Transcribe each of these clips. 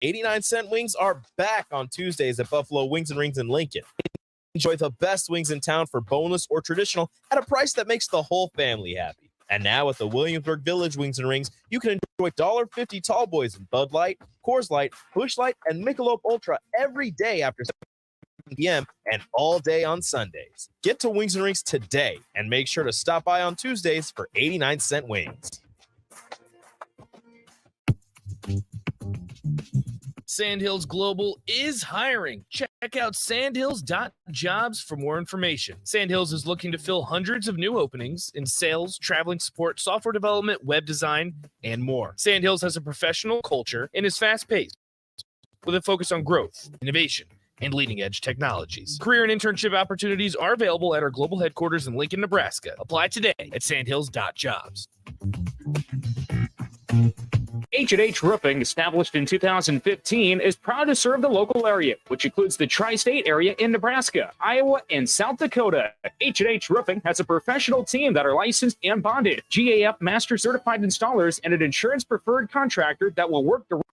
89-cent wings are back on Tuesdays at Buffalo Wings and Rings in Lincoln. Enjoy the best wings in town for boneless or traditional at a price that makes the whole family happy. And now at the Williamsburg Village Wings and Rings, you can enjoy $1.50 tall boys in Bud Light, Coors Light, Busch Light, and Michelob Ultra every day after 7 p.m. and all day on Sundays. Get to Wings and Rings today and make sure to stop by on Tuesdays for 89-cent wings. Sandhills Global is hiring. Check out sandhills.jobs for more information. Sandhills is looking to fill hundreds of new openings in sales, traveling support, software development, web design, and more. Sandhills has a professional culture and is fast-paced with a focus on growth, innovation, and leading-edge technologies. Career and internship opportunities are available at our global headquarters in Lincoln, Nebraska. Apply today at sandhills.jobs. H&H Roofing, established in 2015, is proud to serve the local area, which includes the tri-state area in Nebraska, Iowa, and South Dakota. H&H Roofing has a professional team that are licensed and bonded, GAF Master Certified Installers, and an insurance-preferred contractor that will work directly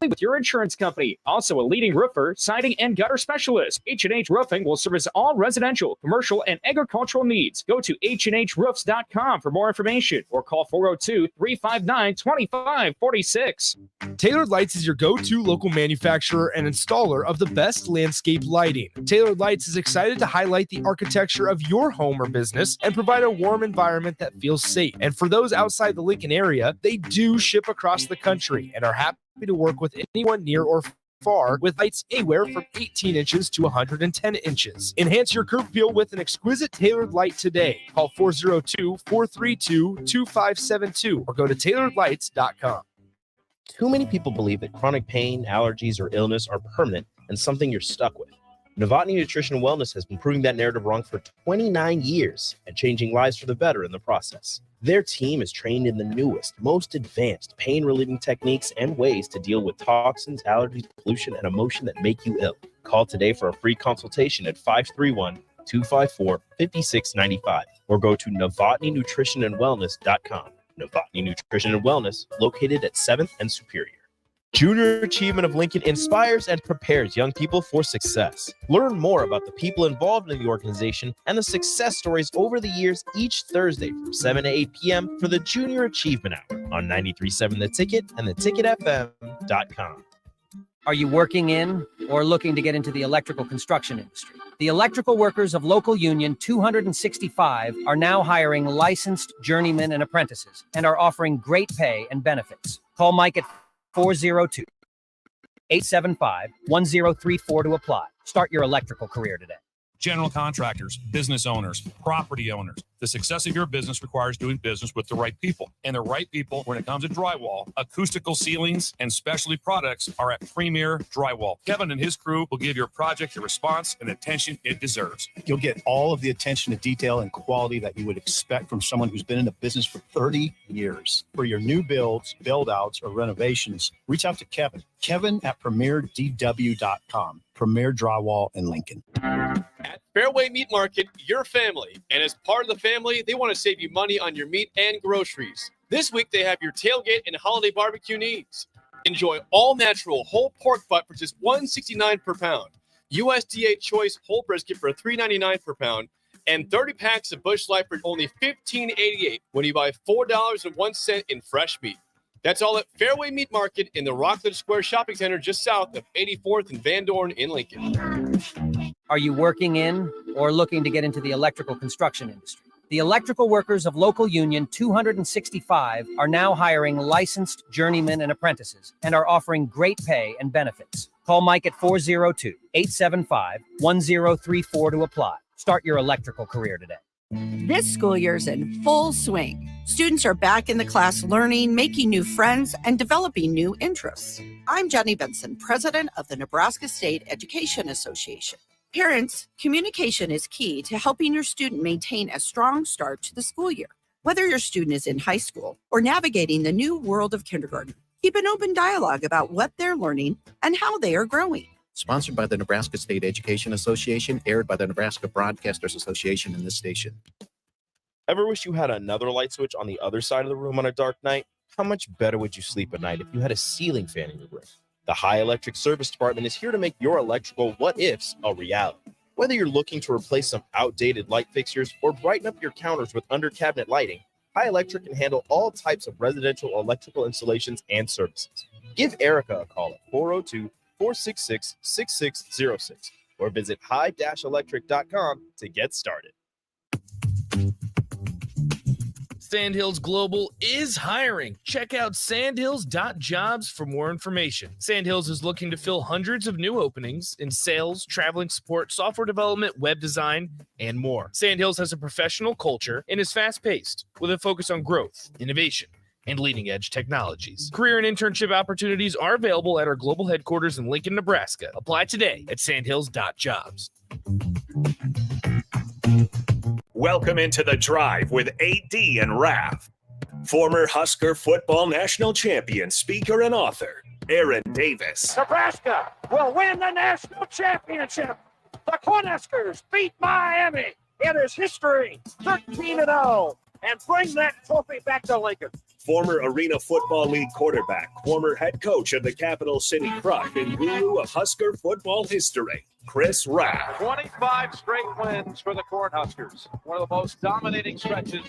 with your insurance company. Also a leading roofer, siding, and gutter specialist. H&H Roofing will service all residential, commercial, and agricultural needs. Go to HandHroofs.com for more information or call 402-359-2546. Tailored Lights is your go-to local manufacturer and installer of the best landscape lighting. Tailored Lights is excited to highlight the architecture of your home or business and provide a warm environment that feels safe. And for those outside the Lincoln area, they do ship across the country and are happy to work with anyone near or far with lights anywhere from 18 inches to 110 inches. Enhance your curb appeal with an exquisite tailored light today. Call 402-432-2572 or go to tailoredlights.com. Too many people believe that chronic pain, allergies, or illness are permanent and something you're stuck with. Novotny Nutrition and Wellness has been proving that narrative wrong for 29 years and changing lives for the better in the process. Their team is trained in the newest, most advanced pain-relieving techniques and ways to deal with toxins, allergies, pollution, and emotion that make you ill. Call today for a free consultation at 531-254-5695 or go to novotnynutritionandwellness.com. Novotny Nutrition and Wellness, located at 7th and Superior. Junior Achievement of Lincoln inspires and prepares young people for success. Learn more about the people involved in the organization and the success stories over the years each Thursday from 7 to 8 p.m. for the Junior Achievement Hour on 93.7 The Ticket and theticketfm.com. Are you working in or looking to get into the electrical construction industry? The electrical workers of Local Union 265 are now hiring licensed journeymen and apprentices and are offering great pay and benefits. Call Mike at 402-875-1034 to apply. Start your electrical career today. General contractors, business owners, property owners. The success of your business requires doing business with the right people. And the right people, when it comes to drywall, acoustical ceilings, and specialty products, are at Premier Drywall. Kevin and his crew will give your project the response and attention it deserves. You'll get all of the attention to detail and quality that you would expect from someone who's been in the business for 30 years. For your new builds, build-outs, or renovations, reach out to Kevin. Kevin at PremierDW.com. Premier Drywall in Lincoln. At Fairway Meat Market, your family. And as part of the family, they want to save you money on your meat and groceries. This week, they have your tailgate and holiday barbecue needs. Enjoy all natural whole pork butt for just $1.69 per pound. USDA choice whole brisket for $3.99 per pound. And 30 packs of Busch Light for only $15.88 when you buy $4.01 in fresh meat. That's all at Fairway Meat Market in the Rockledge Square Shopping Center just south of 84th and Van Dorn in Lincoln. Are you working in or looking to get into the electrical construction industry? The electrical workers of Local Union 265 are now hiring licensed journeymen and apprentices and are offering great pay and benefits. Call Mike at 402-875-1034 to apply. Start your electrical career today. This school year is in full swing. Students are back in the class learning, making new friends, and developing new interests. I'm Jenny Benson, president of the Nebraska State Education Association. Parents, communication is key to helping your student maintain a strong start to the school year. Whether your student is in high school or navigating the new world of kindergarten, keep an open dialogue about what they're learning and how they are growing. Sponsored by the Nebraska State Education Association, aired by the Nebraska Broadcasters Association in this station. Ever wish you had another light switch on the other side of the room on a dark night? How much better would you sleep at night if you had a ceiling fan in your room? The High Electric Service Department is here to make your electrical what-ifs a reality. Whether you're looking to replace some outdated light fixtures or brighten up your counters with under-cabinet lighting, High Electric can handle all types of residential electrical installations and services. Give Erica a call at 402-466-6606 or visit high-electric.com to get started. Sandhills Global is hiring. Check out sandhills.jobs for more information. Sandhills is looking to fill hundreds of new openings in sales, traveling support, software development, web design, and more. Sandhills has a professional culture and is fast-paced with a focus on growth, innovation, and leading-edge technologies. Career and internship opportunities are available at our global headquarters in Lincoln, Nebraska. Apply today at sandhills.jobs. Welcome into The Drive with AD and Raff. Former Husker football national champion, speaker, and author, Aaron Davis. Nebraska will win the national championship. The Cornhuskers beat Miami. It is history, 13-0, and bring that trophy back to Lincoln. Former Arena Football League quarterback, former head coach of the Capital City Crush, and guru of Husker football history, Chris Raff. 25 straight wins for the Cornhuskers. One of the most dominating stretches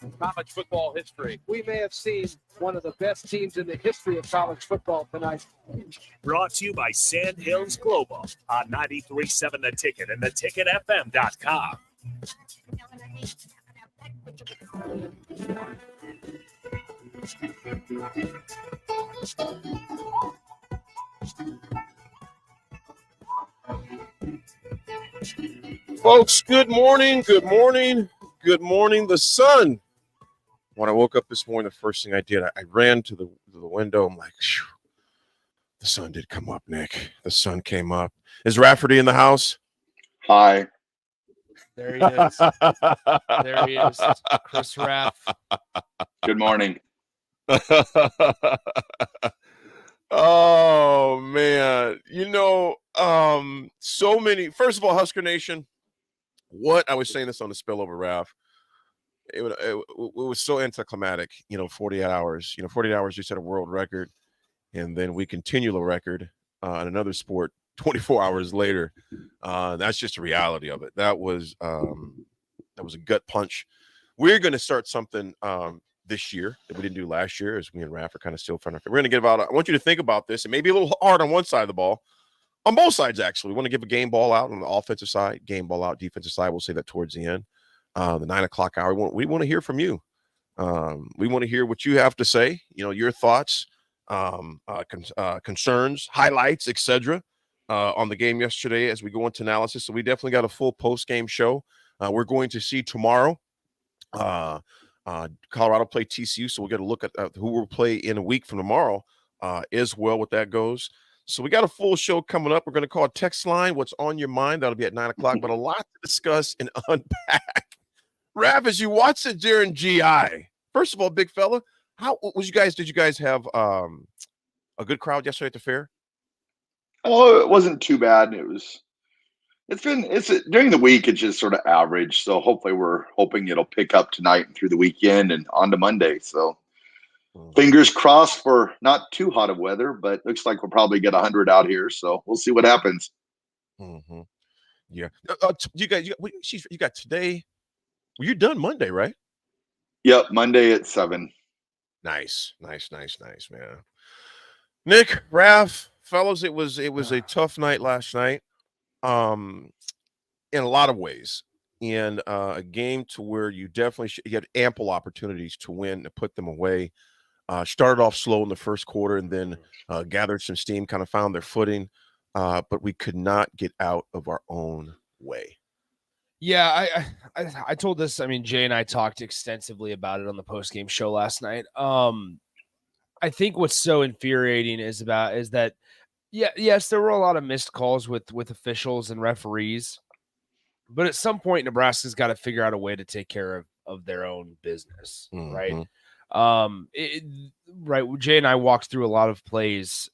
in college football history. We may have seen one of the best teams in the history of college football tonight. Brought to you by Sandhills Global on 93.7 The Ticket and theticketfm.com. Folks, good morning, good morning, good morning. The sun. When I woke up this morning, the first thing I did, I ran to the window. I'm like, phew, the sun did come up, Nick. The sun came up. Is Rafferty in the house? Hi. There he is. There he is. Chris Raff. Good morning. Oh, man. So many. First of all, Husker Nation, I was saying this on the spillover, Raff. It was so anticlimactic, 48 hours. 48 hours, you set a world record, and then we continue the record in another sport 24 hours later. That's just the reality of it. That was a gut punch. We're going to start something this year that we didn't do last year, as me and Raff are kind of still trying to. We're going to give out. I want you to think about this. It may be a little hard on one side of the ball, on both sides actually. We want to give a game ball out on the offensive side, game ball out defensive side. We'll say that towards the end, the 9 o'clock hour. We want to hear from you. We want to hear what you have to say. Your thoughts, concerns, highlights, etc. On the game yesterday as we go into analysis. So we definitely got a full post game show. We're going to see tomorrow. Colorado play TCU, so we'll get a look at who will play in a week from tomorrow as well, what that goes. So we got a full show coming up. We're going to call text line what's on your mind. That'll be at 9 o'clock, but a lot to discuss and unpack. Rav, as you watch it during GI, first of all, big fella, did you guys have a good crowd yesterday at the fair? Oh, it wasn't too bad. It's during the week, it's just sort of average. So hopefully we're hoping it'll pick up tonight and through the weekend and on to Monday. So fingers crossed for not too hot of weather, but looks like we'll probably get 100 out here. So we'll see what happens. Mm-hmm. Yeah. You got today. Well, you're done Monday, right? Yep. Monday at 7. Nice, man. Nick, Raff, fellas, it was a tough night last night. In a lot of ways, and a game to where you definitely you had ample opportunities to win and put them away. Started off slow in the first quarter and then gathered some steam, kind of found their footing, but we could not get out of our own way. Yeah, I told this. I mean, Jay and I talked extensively about it on the post-game show last night. I think what's so infuriating is that yes, there were a lot of missed calls with officials and referees, but at some point, Nebraska's got to figure out a way to take care of their own business, right? Right. Jay and I walked through a lot of plays.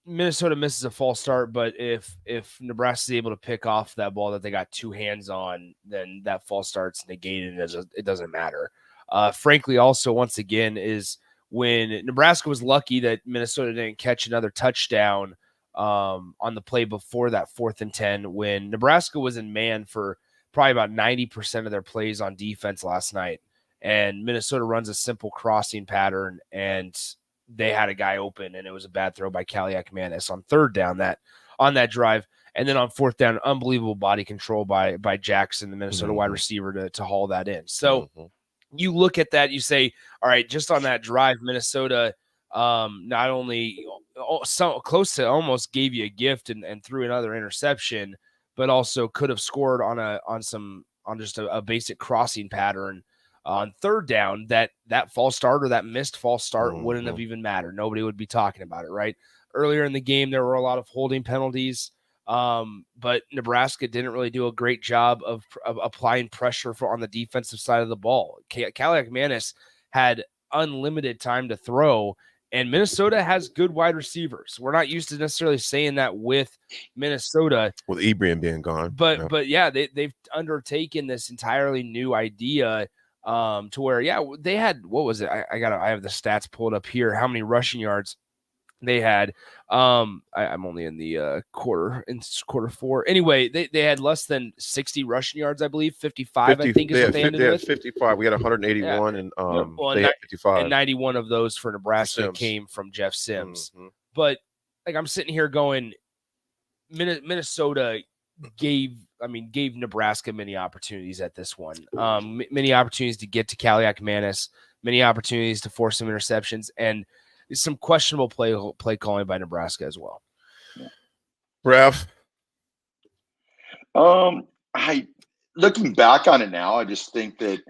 Minnesota misses a false start, but if Nebraska's able to pick off that ball that they got two hands on, then that false start's negated and it doesn't matter. Frankly, also, once again, is when Nebraska was lucky that Minnesota didn't catch another touchdown on the play before that 4th and 10, when Nebraska was in man for probably about 90% of their plays on defense last night. And Minnesota runs a simple crossing pattern, and they had a guy open, and it was a bad throw by Kaliak-Manis on 3rd down on that drive. And then on 4th down, unbelievable body control by Jackson, the Minnesota wide receiver, to haul that in. So you look at that, you say, all right, just on that drive, Minnesota not only so close to almost gave you a gift and threw another interception, but also could have scored on just a basic crossing pattern on 3rd down. That false start or that missed false start wouldn't have even mattered. Nobody would be talking about it, right? Earlier in the game, there were a lot of holding penalties, but Nebraska didn't really do a great job of applying pressure on the defensive side of the ball. Kaliak-Manis had unlimited time to throw, and Minnesota has good wide receivers. We're not used to necessarily saying that with Minnesota, with Ebrian being gone. But they've undertaken this entirely new idea to where they had, what was it? I have the stats pulled up here. How many rushing yards they had? I'm only in the quarter 4. Anyway, they had less than 60 rushing yards, I believe. 55, I think, is what they ended with. 55. We had 181, and they had 55. And 91 of those for Nebraska came from Jeff Sims. But I'm sitting here going, Minnesota gave Nebraska many opportunities at this one. Many opportunities to get to Kaliak-Manis, many opportunities to force some interceptions, and some questionable play calling by Nebraska as well. Raff? Looking back on it now, I just think that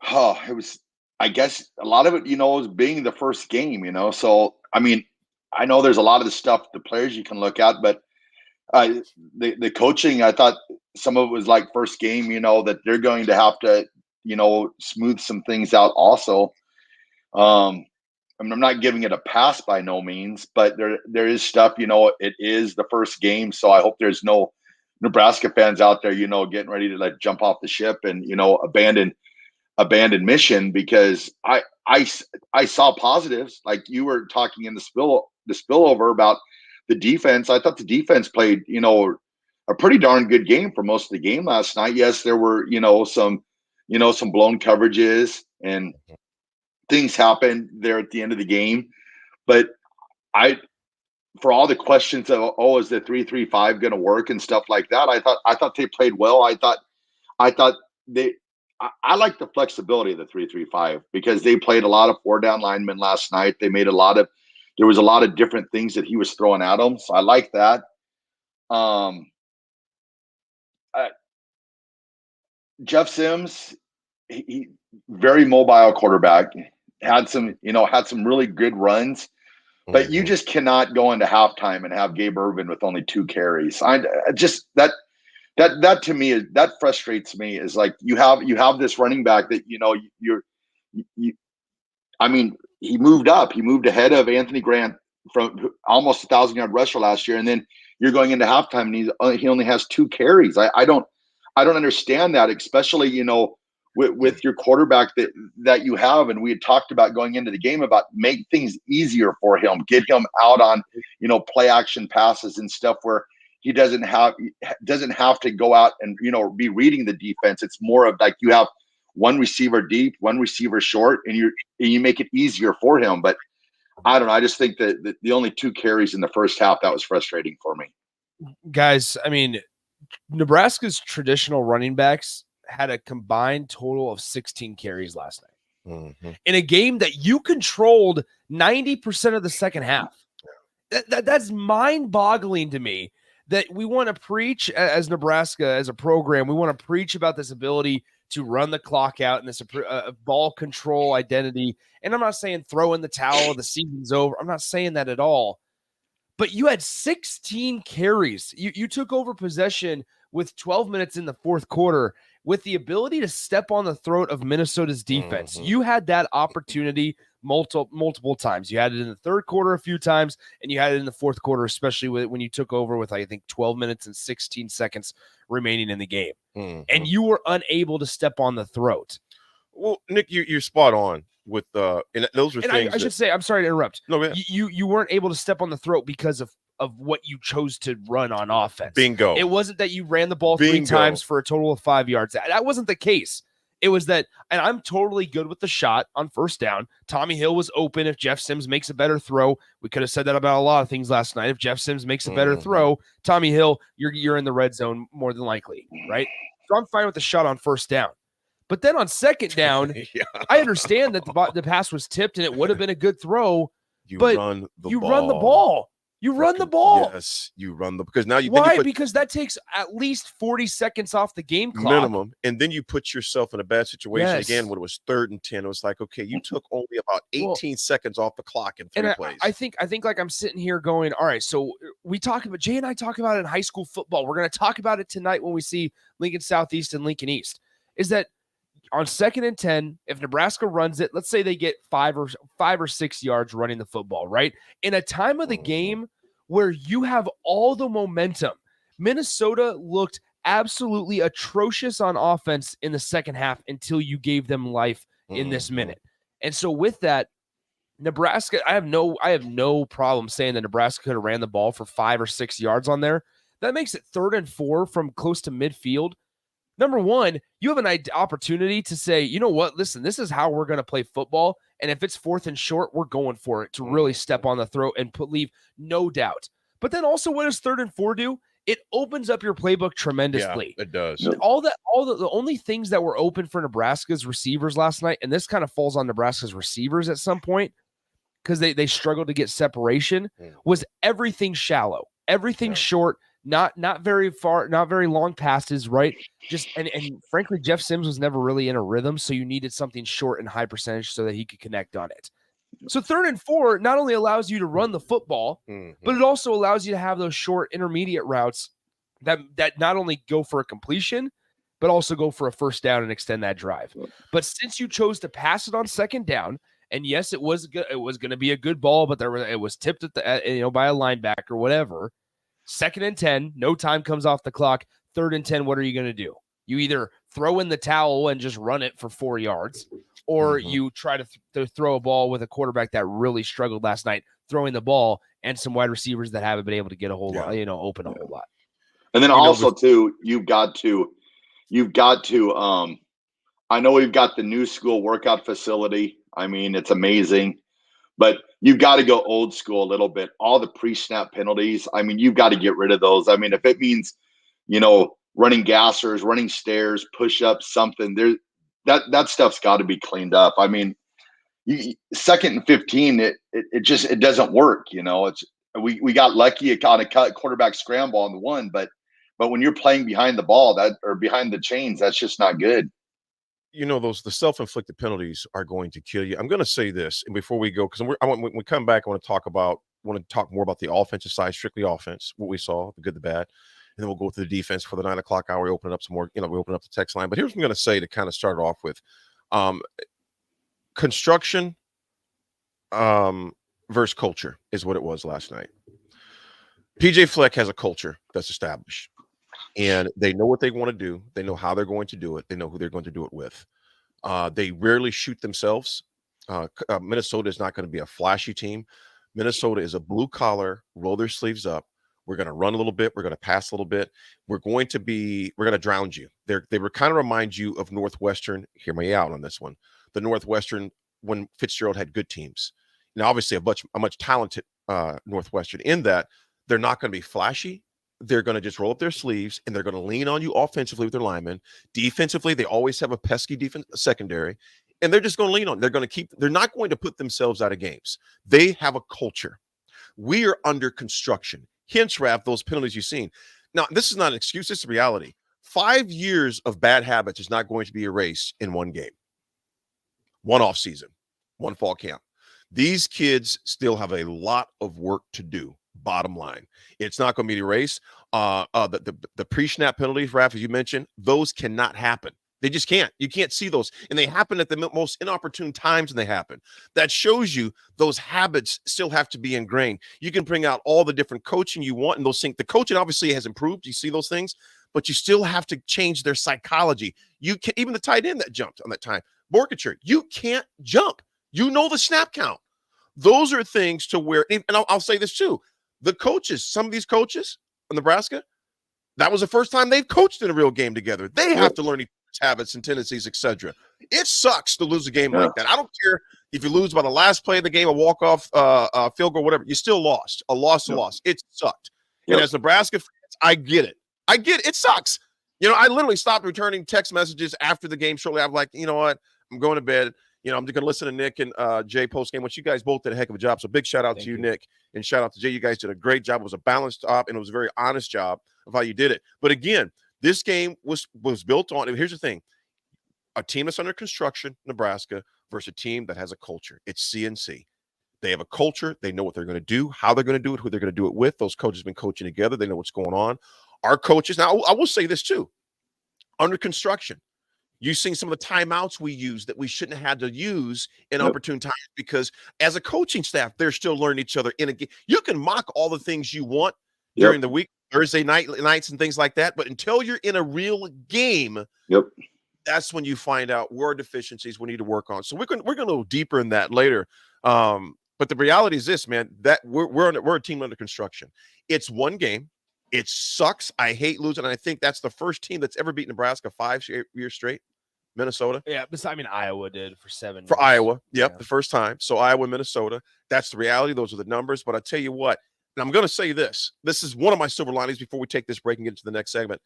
it was, I guess a lot of it, was being the first game, So I know there's a lot of the stuff, the players you can look at, but the coaching, I thought some of it was like first game, that they're going to have to, smooth some things out also. I'm not giving it a pass by no means, but there is stuff, it is the first game. So I hope there's no Nebraska fans out there, getting ready to jump off the ship and, abandon mission, because I saw positives. Like you were talking in the spillover about the defense. I thought the defense played, a pretty darn good game for most of the game last night. Yes, there were, some blown coverages and things happened there at the end of the game. But for all the questions of, is the 3-3-5 going to work and stuff like that, I thought they played well. I like the flexibility of the 3-3-5 because they played a lot of 4-down linemen last night. They made there was a lot of different things that he was throwing at them. So I like that. Jeff Sims, he very mobile quarterback, had some really good runs, but you just cannot go into halftime and have Gabe Ervin with only 2 carries. That to me that frustrates me, is like you have this running back that he moved up. He moved ahead of Anthony Grant from almost 1,000-yard rusher last year, and then you're going into halftime and he only has 2 carries. I don't understand that, especially with your quarterback that you have. And we had talked about going into the game about make things easier for him, get him out on play action passes and stuff where he doesn't have to go out and be reading the defense. It's more of like you have one receiver deep, one receiver short, and you make it easier for him. But I don't know. I just think that the only 2 carries in the first half, that was frustrating for me. Guys, Nebraska's traditional running backs had a combined total of 16 carries last night in a game that you controlled 90% of the second half. That's mind-boggling to me, that we want to preach as Nebraska, as a program, we want to preach about this ability to run the clock out and this ball control identity. And I'm not saying throw in the towel, the season's over. I'm not saying that at all. But you had 16 carries. You took over possession with 12 minutes in the fourth quarter with the ability to step on the throat of Minnesota's defense. You had that opportunity multiple times. You had it in the third quarter a few times, and you had it in the fourth quarter, especially when you took over with, I think, 12 minutes and 16 seconds remaining in the game. And you were unable to step on the throat. Well, Nick, you're spot on. with and those are And things. I should say, I'm sorry to interrupt. No, yeah. You weren't able to step on the throat because of what you chose to run on offense. Bingo. It wasn't that you ran the ball 3 times for a total of 5 yards. That wasn't the case. It was that, and I'm totally good with the shot on first down. Tommy Hill was open. If Jeff Sims makes a better throw, we could have said that about a lot of things last night. If Jeff Sims makes a better throw, Tommy Hill, you're in the red zone more than likely, right? So I'm fine with the shot on first down. But then on second down, I understand that the pass was tipped and it would have been a good throw. You but run the you ball. run the ball. You run the ball. Yes, you run the because now you why? Then you put, because that takes at least 40 seconds off the game clock minimum, and then you put yourself in a bad situation again when it was 3rd and 10. It was like, okay, you took only about 18 seconds off the clock in 3 plays. I think like I'm sitting here going, all right. So we talk about Jay and I talk about it in high school football. We're going to talk about it tonight when we see Lincoln Southeast and Lincoln East. Is that on 2nd and 10, if Nebraska runs it, let's say they get 5 or 6 yards running the football, right? In a time of the game where you have all the momentum, Minnesota looked absolutely atrocious on offense in the second half until you gave them life in this minute. And so with that, Nebraska, I have no problem saying that Nebraska could have ran the ball for 5 or 6 yards on there. That makes it 3rd and 4 from close to midfield. Number one, you have an opportunity to say, you know what, listen, this is how we're going to play football. And if it's 4th and short, we're going for it to really step on the throat and leave no doubt. But then also what does 3rd and 4 do? It opens up your playbook tremendously. Yeah, it does. The only things that were open for Nebraska's receivers last night, and this kind of falls on Nebraska's receivers at some point because they struggled to get separation, was everything shallow, everything short, not very far, not very long passes, right? Just and frankly, Jeff Sims was never really in a rhythm, so you needed something short and high percentage so that he could connect on it. So 3rd and 4 not only allows you to run the football, but it also allows you to have those short intermediate routes that not only go for a completion, but also go for a first down and extend that drive. But since you chose to pass it on 2nd down, and yes, it was going to be a good ball, but it was tipped at by a linebacker or whatever. 2nd and 10, no time comes off the clock. 3rd and 10, what are you going to do? You either throw in the towel and just run it for 4 yards, or you try to throw a ball with a quarterback that really struggled last night, throwing the ball, and some wide receivers that haven't been able to get a whole lot, open a whole lot. And then also too, you've got to. I know we've got the new school workout facility. I mean, it's amazing. But you've got to go old school a little bit. All the pre-snap penalties, I mean, you've got to get rid of those. I mean, if it means, running gassers, running stairs, push-ups, something, that stuff's got to be cleaned up. I mean, 2nd and 15, it doesn't work. We got lucky on a cut quarterback scramble on the one, but when you're playing behind the ball or behind the chains, that's just not good. The self-inflicted penalties are going to kill you. I'm going to say this, and before we go, because when we come back, I want to talk more about the offensive side, strictly offense, what we saw, the good, the bad, and then we'll go to the defense for the 9 o'clock hour. We open up some more, we open up the text line. But here's what I'm going to say to kind of start off with: construction versus culture is what it was last night. PJ Fleck has a culture that's established. And they know what they want to do. They know how they're going to do it. They know who they're going to do it with. They rarely shoot themselves. Minnesota is not going to be a flashy team. Minnesota is a blue-collar, roll their sleeves up. We're going to run a little bit. We're going to pass a little bit. We're going to drown you. They were kind of remind you of Northwestern. Hear me out on this one. The Northwestern when Fitzgerald had good teams. Now, obviously, a much talented Northwestern in that they're not going to be flashy. They're going to just roll up their sleeves and they're going to lean on you offensively with their linemen. Defensively, they always have a pesky defense secondary, and they're just going to lean on. They're not going to put themselves out of games. They have a culture. We are under construction. Hence, Raff, those penalties you've seen. Now, this is not an excuse. This is reality. 5 years of bad habits is not going to be erased in one game, one off season, one fall camp. These kids still have a lot of work to do. Bottom line, it's not going to be erased. The pre-snap penalties, Raff, as you mentioned, those cannot happen. They just can't. You can't see those, and they happen at the most inopportune times when they happen. That shows you those habits still have to be ingrained. You can bring out all the different coaching you want, and those things. The coaching obviously has improved. You see those things, but you still have to change their psychology. You can even the tight end that jumped on that time, Borkacher. You can't jump. You know the snap count. Those are things to where, and I'll say this too, the coaches, some of these coaches in Nebraska, that was the first time they've coached in a real game together. They have to learn each other's habits and tendencies, etc. It sucks to lose a game like that. I don't care if you lose by the last play of the game, a walk-off field goal, whatever. You still lost. A loss, a loss. It sucked. And as Nebraska fans, I get it. It sucks. You know, I literally stopped returning text messages after the game shortly. I'm like, you know what? I'm going to bed. You know, I'm just going to listen to Nick and Jay post-game, which you guys both did a heck of a job. So big shout-out to you, Nick, and shout-out to Jay. You guys did a great job. It was a balanced job, and it was a very honest job of how you did it. But again, this game was built on – and here's the thing. A team that's under construction, Nebraska, versus a team that has a culture. It's CNC. They have a culture. They know what they're going to do, how they're going to do it, who they're going to do it with. Those coaches have been coaching together. They know what's going on. Our coaches – now, I will say this too. Under construction, you've seen some of the timeouts we use that we shouldn't have had to use in opportune times because as a coaching staff, they're still learning each other in a game. You can mock all the things you want during the week, Thursday nights and things like that. But until you're in a real game, that's when you find out where deficiencies we need to work on. So we're going to go deeper in that later. But the reality is this, man, that we're a team under construction. It's one game. It sucks. I hate losing. And I think that's the first team that's ever beat Nebraska 5 years straight. Minnesota. Yeah, Iowa did for 7 years. For Iowa. Yep, the first time. So Iowa, Minnesota. That's the reality. Those are the numbers. But I tell you what, and I'm going to say this. This is one of my silver linings before we take this break and get into the next segment.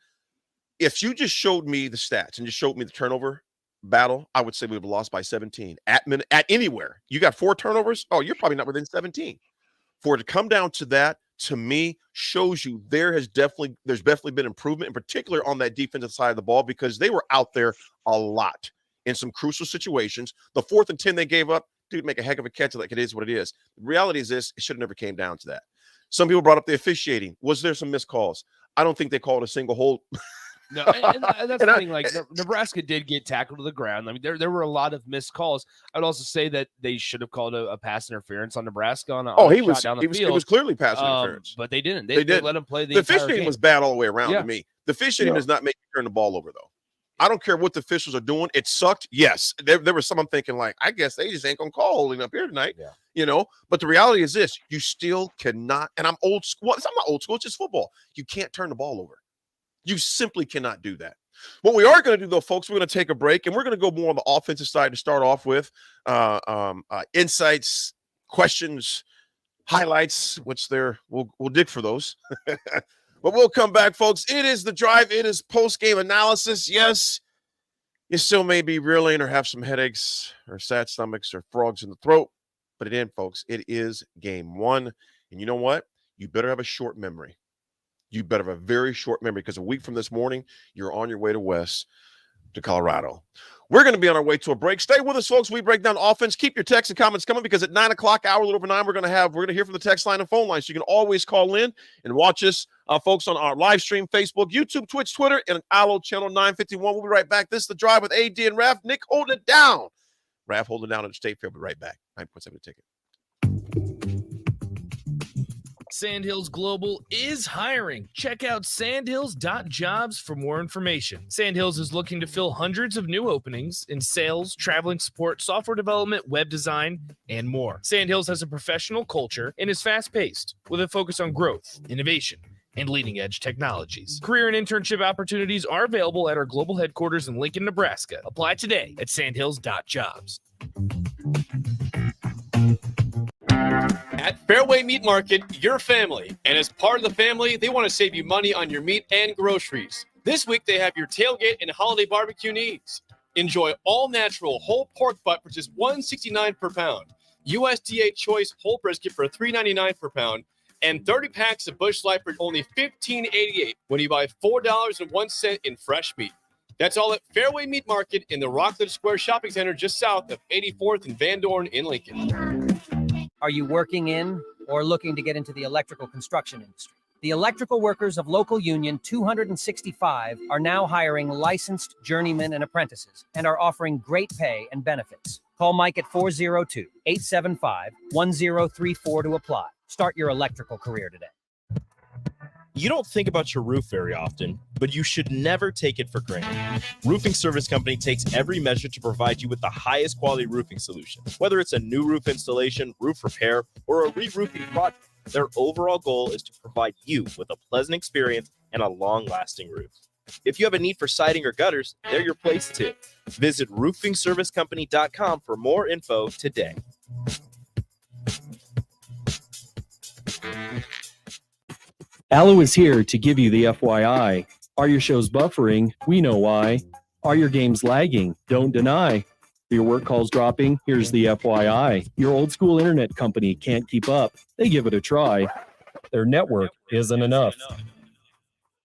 If you just showed me the stats and just showed me the turnover battle, I would say we would have lost by 17. At anywhere. You got 4 turnovers? Oh, you're probably not within 17. For it to come down to that, to me, shows you there's definitely been improvement, in particular on that defensive side of the ball, because they were out there a lot in some crucial situations. The 4th and 10 they gave up, dude, make a heck of a catch. Like, it is what it is. The reality is this: it should have never came down to that. Some people brought up the officiating. Was there some missed calls? I don't think they called a single hold. No, and that's the thing. Like, Nebraska did get tackled to the ground. I mean, there were a lot of missed calls. I'd also say that they should have called a pass interference on Nebraska on a shot down the field. It was clearly pass interference, but they didn't. They let him play the officiating game. Was bad all the way around to me. The officiating does not make you turn the ball over, though. I don't care what the officials are doing. It sucked. Yes, there was some I'm thinking like, I guess they just ain't gonna call holding up here tonight. Yeah. You know, but the reality is this: you still cannot. And I'm old school. I'm not old school. It's just football. You can't turn the ball over. You simply cannot do that. What we are going to do, though, folks, we're going to take a break, and we're going to go more on the offensive side to start off with insights, questions, highlights, which we'll dig for those. But we'll come back, folks. It is The Drive. It is post-game analysis. Yes, you still may be reeling or have some headaches or sad stomachs or frogs in the throat. But again, folks, it is game 1. And you know what? You better have a short memory. You better have a very short memory, because a week from this morning, you're on your way to Colorado. We're going to be on our way to a break. Stay with us, folks. We break down offense. Keep your texts and comments coming, because at 9 o'clock, hour a little over 9, we're going to hear from the text line and phone line. So you can always call in and watch us, folks, on our live stream, Facebook, YouTube, Twitch, Twitter, and Allo Channel 951. We'll be right back. This is The Drive with AD and Raff. Nick holding it down. Raff holding it down at the State Fair. We'll be right back. 9.7 ticket. Sandhills Global is hiring. Check out sandhills.jobs for more information. Sandhills is looking to fill hundreds of new openings in sales, traveling support, software development, web design, and more. Sandhills has a professional culture and is fast-paced, with a focus on growth, innovation, and leading-edge technologies. Career and internship opportunities are available at our global headquarters in Lincoln, Nebraska. Apply today at sandhills.jobs. At Fairway Meat Market, your family. And as part of the family, they want to save you money on your meat and groceries. This week, they have your tailgate and holiday barbecue needs. Enjoy all natural whole pork butt for just $1.69 per pound. USDA choice whole brisket for $3.99 per pound. And 30 packs of Busch Light for only $15.88 when you buy $4.01 in fresh meat. That's all at Fairway Meat Market in the Rockledge Square Shopping Center just south of 84th and Van Dorn in Lincoln. Are you working in or looking to get into the electrical construction industry? The electrical workers of local union 265 are now hiring licensed journeymen and apprentices and are offering great pay and benefits. Call Mike at 402-875-1034 to apply. Start your electrical career today. You don't think about your roof very often, but you should never take it for granted. Roofing Service Company takes every measure to provide you with the highest quality roofing solution. Whether it's a new roof installation, roof repair, or a re-roofing project, their overall goal is to provide you with a pleasant experience and a long-lasting roof. If you have a need for siding or gutters, they're your place too. Visit roofingservicecompany.com for more info today. Allo is here to give you the FYI. Are your shows buffering? We know why. Are your games lagging? Don't deny. Are your work calls dropping? Here's the FYI. Your old school internet company can't keep up. They give it a try. Their network isn't enough.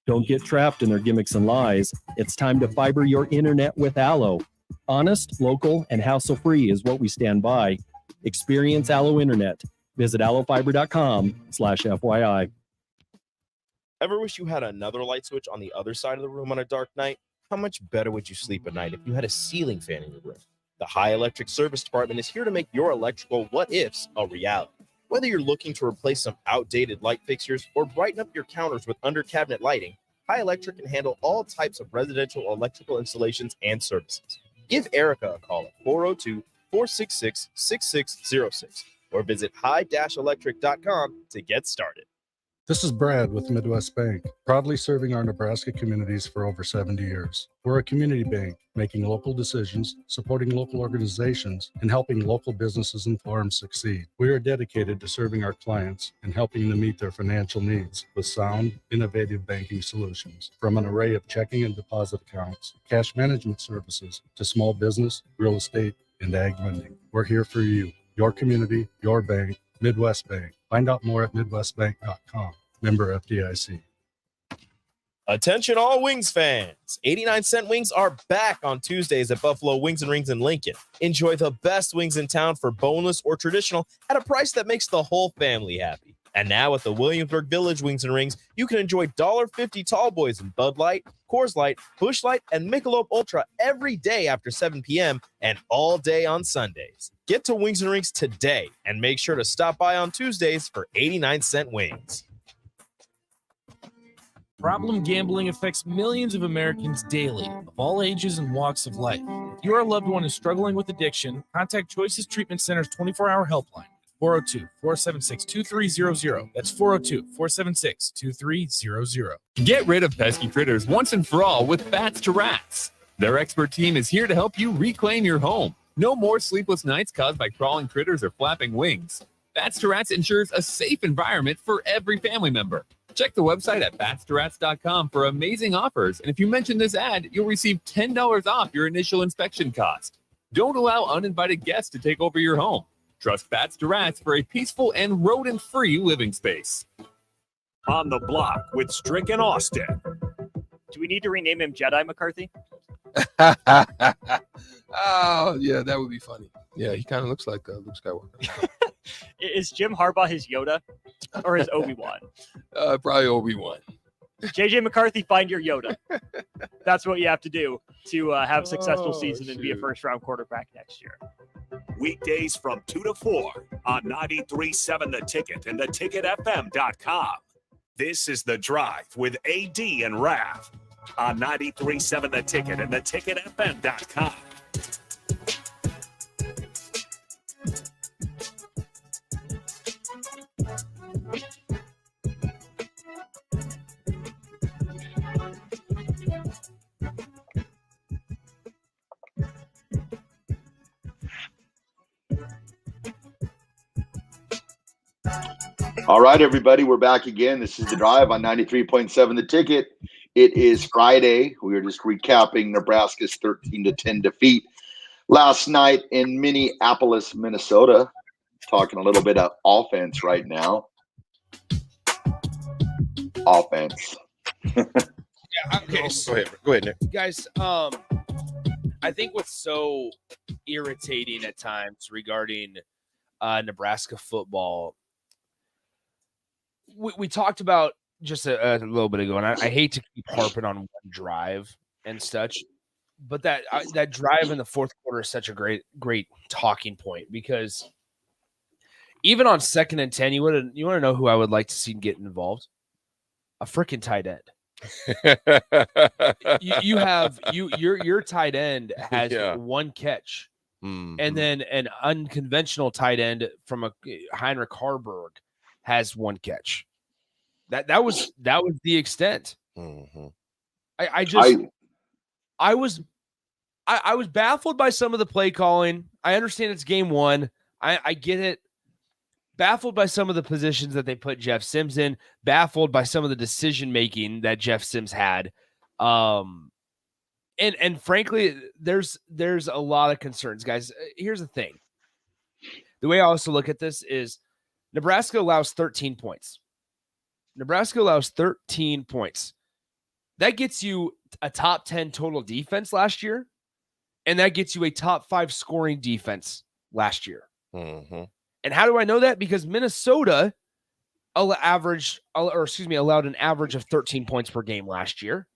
Don't get trapped in their gimmicks and lies. It's time to fiber your internet with Allo. Honest, local, and hassle-free is what we stand by. Experience Allo Internet. Visit allofiber.com/FYI. Ever wish you had another light switch on the other side of the room on a dark night? How much better would you sleep at night if you had a ceiling fan in your room? The High Electric Service Department is here to make your electrical what-ifs a reality. Whether you're looking to replace some outdated light fixtures or brighten up your counters with under-cabinet lighting, High Electric can handle all types of residential electrical installations and services. Give Erica a call at 402-466-6606 or visit high-electric.com to get started. This is Brad with Midwest Bank, proudly serving our Nebraska communities for over 70 years. We're a community bank, making local decisions, supporting local organizations, and helping local businesses and farms succeed. We are dedicated to serving our clients and helping them meet their financial needs with sound, innovative banking solutions. From an array of checking and deposit accounts, cash management services, to small business, real estate, and ag lending. We're here for you, your community, your bank, Midwest Bank. Find out more at midwestbank.com. Member FDIC. Attention all Wings fans. 89-cent wings are back on Tuesdays at Buffalo Wings and Rings in Lincoln. Enjoy the best wings in town for boneless or traditional at a price that makes the whole family happy. And now at the Williamsburg Village Wings and Rings, you can enjoy $1.50 tall boys in Bud Light, Coors Light, Busch Light, and Michelob Ultra every day after 7 p.m. and all day on Sundays. Get to Wings and Rings today and make sure to stop by on Tuesdays for 89-cent wings. Problem gambling affects millions of Americans daily, of all ages and walks of life. If your loved one is struggling with addiction, contact Choices Treatment Center's 24-hour helpline, 402-476-2300. That's 402-476-2300. Get rid of pesky critters once and for all with Bats to Rats. Their expert team is here to help you reclaim your home. No more sleepless nights caused by crawling critters or flapping wings. Bats to Rats ensures a safe environment for every family member. Check the website at batstoRats.com for amazing offers. And if you mention this ad, you'll receive $10 off your initial inspection cost. Don't allow uninvited guests to take over your home. Trust Bats to Rats for a peaceful and rodent-free living space. On the Block with Strick and Austin. Do we need to rename him Jedi McCarthy? Oh, yeah, that would be funny. Yeah, he kind of looks like Luke Skywalker. Is Jim Harbaugh his Yoda or his Obi-Wan? Probably Obi-Wan. JJ McCarthy, find your Yoda. That's what you have to do to have a successful season and be a first-round quarterback next year. Weekdays from 2 to 4 on 93.7 The Ticket and theticketfm.com. This is The Drive with AD and Raff on 93.7 The Ticket and theticketfm.com. All right, everybody, we're back again. This is The Drive on 93.7 The Ticket. It is Friday. We are just recapping Nebraska's 13-10 defeat last night in Minneapolis, Minnesota. Talking a little bit of offense right now. Offense. Okay, go ahead, Nick. Guys, I think what's so irritating at times regarding Nebraska football, we talked about just a little bit ago, and I hate to keep harping on one drive and such, but that drive in the fourth quarter is such a great talking point, because even on 2nd and 10, you want to know who I would like to see get involved? a freaking tight end. Your tight end has one catch, and then an unconventional tight end from a Heinrich Harburg has one catch. That was the extent. I was baffled by some of the play calling. I understand it's game one. I get it. Baffled by some of the positions that they put Jeff Sims in. Baffled by some of the decision making that Jeff Sims had. And frankly, there's a lot of concerns, guys. Here's the thing. The way I also look at this is Nebraska allows 13 points. Nebraska allows 13 points. That gets you a top 10 total defense last year, and that gets you a top 5 scoring defense last year. And how do I know that? Because Minnesota allowed an average of 13 points per game last year,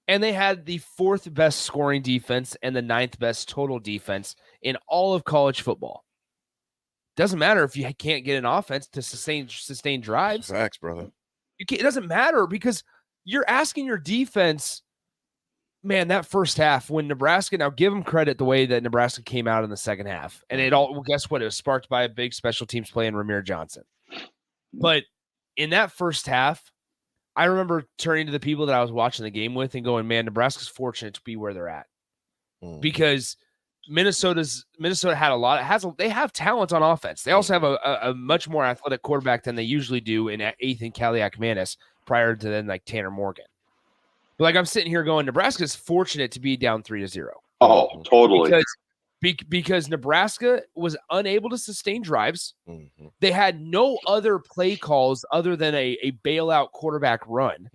and they had the 4th best scoring defense and the 9th best total defense in all of college football. Doesn't matter if you can't get an offense to sustain drives. Facts, brother. It doesn't matter because you're asking your defense, man, that first half when Nebraska, now give them credit the way that Nebraska came out in the second half. And guess what? It was sparked by a big special teams play in Ramir Johnson. But in that first half, I remember turning to the people that I was watching the game with and going, man, Nebraska's fortunate to be where they're at. Because Minnesota had they have talent on offense. They also have a much more athletic quarterback than they usually do in Ethan Kaliak-Manis prior to then like Tanner Morgan. But like I'm sitting here going, Nebraska's fortunate to be down 3-0. Oh, totally. Because Nebraska was unable to sustain drives. They had no other play calls other than a bailout quarterback run.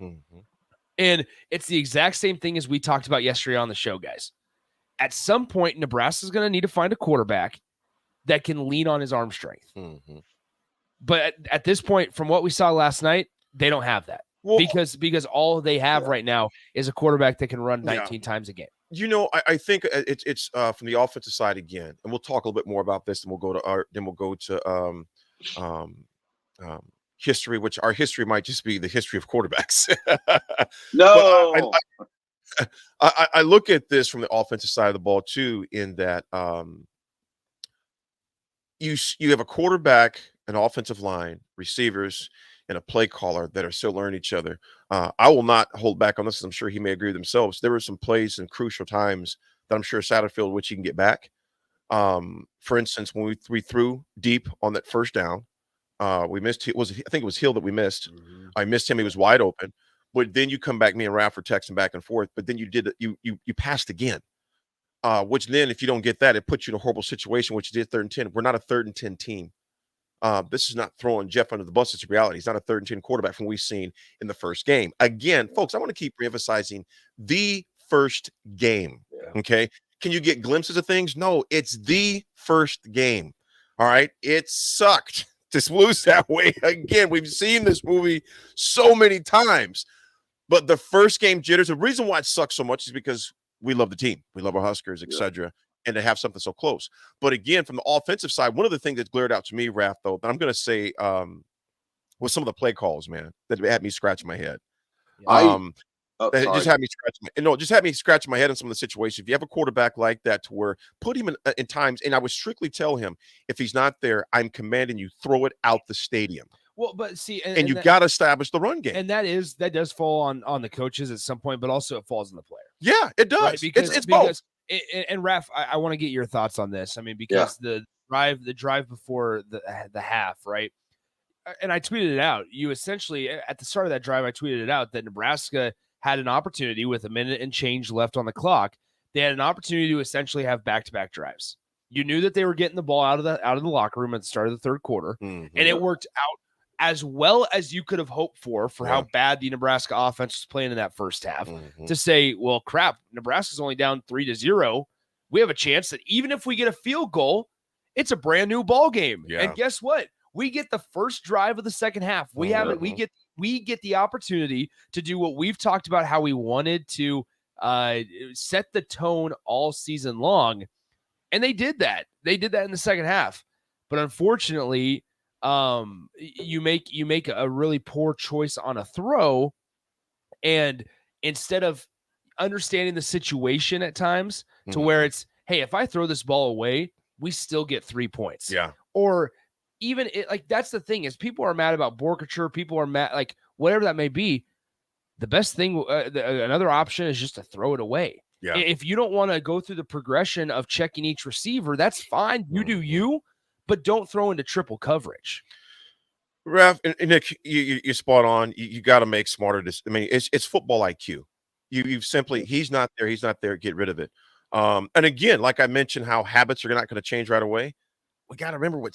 And it's the exact same thing as we talked about yesterday on the show, guys. At some point, Nebraska's going to need to find a quarterback that can lean on his arm strength. But at this point, from what we saw last night, they don't have that. Because all they have right now is a quarterback that can run 19 times a game. You know, I think it's from the offensive side again, and we'll talk a little bit more about this, and we'll go to history, which our history might just be the history of quarterbacks. No, I look at this from the offensive side of the ball too, in that you have a quarterback, an offensive line, receivers, and a play caller that are still learning each other. I will not hold back on this. I'm sure he may agree with themselves. There were some plays and crucial times that I'm sure Satterfield, which he can get back. For instance, when we threw deep on that first down, we missed. I think it was Hill that we missed. I missed him. He was wide open. But then you come back, me and Raff were texting back and forth. But then you passed again, which then if you don't get that, it puts you in a horrible situation, which is 3rd and 10. We're not a 3rd and 10 team. This is not throwing Jeff under the bus. It's a reality. He's not a 3rd and 10 quarterback from what we've seen in the first game. Again, folks, I want to keep reemphasizing the first game. Okay. Can you get glimpses of things? No, it's the first game. All right. It sucked to lose that way. Again, we've seen this movie so many times. But the first game jitters, the reason why it sucks so much is because we love the team. We love our Huskers, etc. And to have something so close. But again, from the offensive side, one of the things that glared out to me, Raff, though, that I'm going to say was some of the play calls, man, that had me scratching my head. Just had me scratching my head in some of the situations. If you have a quarterback like that, to where put him in times, and I would strictly tell him, if he's not there, I'm commanding you, throw it out the stadium. Well, but see, and you got to establish the run game, and that does fall on the coaches at some point, but also it falls on the player. Yeah, it does. Right? Because it's both. And Raff, I want to get your thoughts on this. I mean, because the drive before the half, right? And I tweeted it out. You essentially at the start of that drive, I tweeted it out that Nebraska had an opportunity with a minute and change left on the clock. They had an opportunity to essentially have back-to-back drives. You knew that they were getting the ball out of the locker room at the start of the third quarter, and it worked out as well as you could have hoped for how bad the Nebraska offense was playing in that first half, to say, well, crap, Nebraska's only down 3-0. We have a chance that even if we get a field goal, it's a brand new ball game. Yeah. And guess what? We get the first drive of the second half. We get the opportunity to do what we've talked about, how we wanted to set the tone all season long. And they did that. They did that in the second half. But unfortunately, you make a really poor choice on a throw, and instead of understanding the situation at times to where it's, hey, if I throw this ball away, we still get 3 points. Yeah. Or even like that's the thing is people are mad about Borkature. People are mad, like whatever that may be. The best thing, another option is just to throw it away. Yeah. If you don't want to go through the progression of checking each receiver, that's fine. You do you, but don't throw into triple coverage. Raff and Nick, you're spot on. You got to make smarter. I mean, it's football IQ. You've simply he's not there. Get rid of it. And again, like I mentioned, how habits are not going to change right away. We got to remember what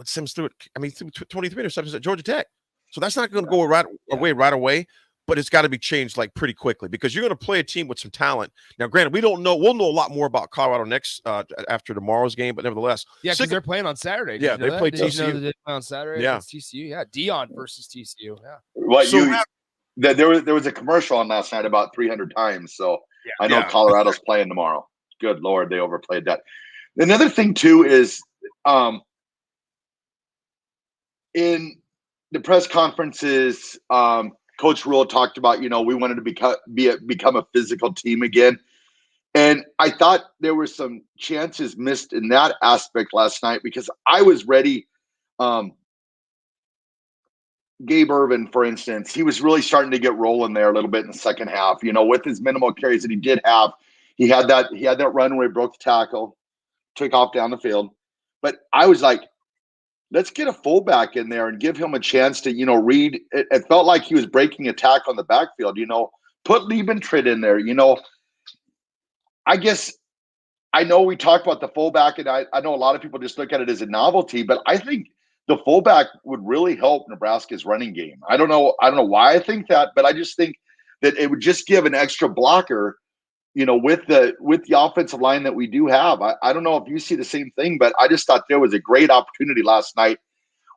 Sims threw. I mean, threw 23 interceptions at Georgia Tech. So that's not going to go away right away. But it's got to be changed like pretty quickly because you're going to play a team with some talent. Now, granted, we don't know. We'll know a lot more about Colorado next after tomorrow's game, but nevertheless, yeah, because they're playing on Saturday. Yeah, they play TCU. Did you know that they play on Saturday? Yeah, TCU. Yeah, Dion versus TCU. Yeah. Well, there was a commercial on last night about 300 times. So I know Colorado's playing tomorrow. Good Lord, they overplayed that. Another thing too is in the press conferences. Coach Rule talked about, we wanted to become a physical team again. And I thought there were some chances missed in that aspect last night because I was ready. Gabe Irvin, for instance, he was really starting to get rolling there a little bit in the second half, with his minimal carries that he did have. He had that run where he broke the tackle, took off down the field. But I was like, let's get a fullback in there and give him a chance to, read. It felt like he was breaking attack on the backfield, put Liebentritt in there, I guess I know we talked about the fullback and I know a lot of people just look at it as a novelty, but I think the fullback would really help Nebraska's running game. I don't know why I think that, but I just think that it would just give an extra blocker, with the offensive line that we do have. I don't know if you see the same thing, but I just thought there was a great opportunity last night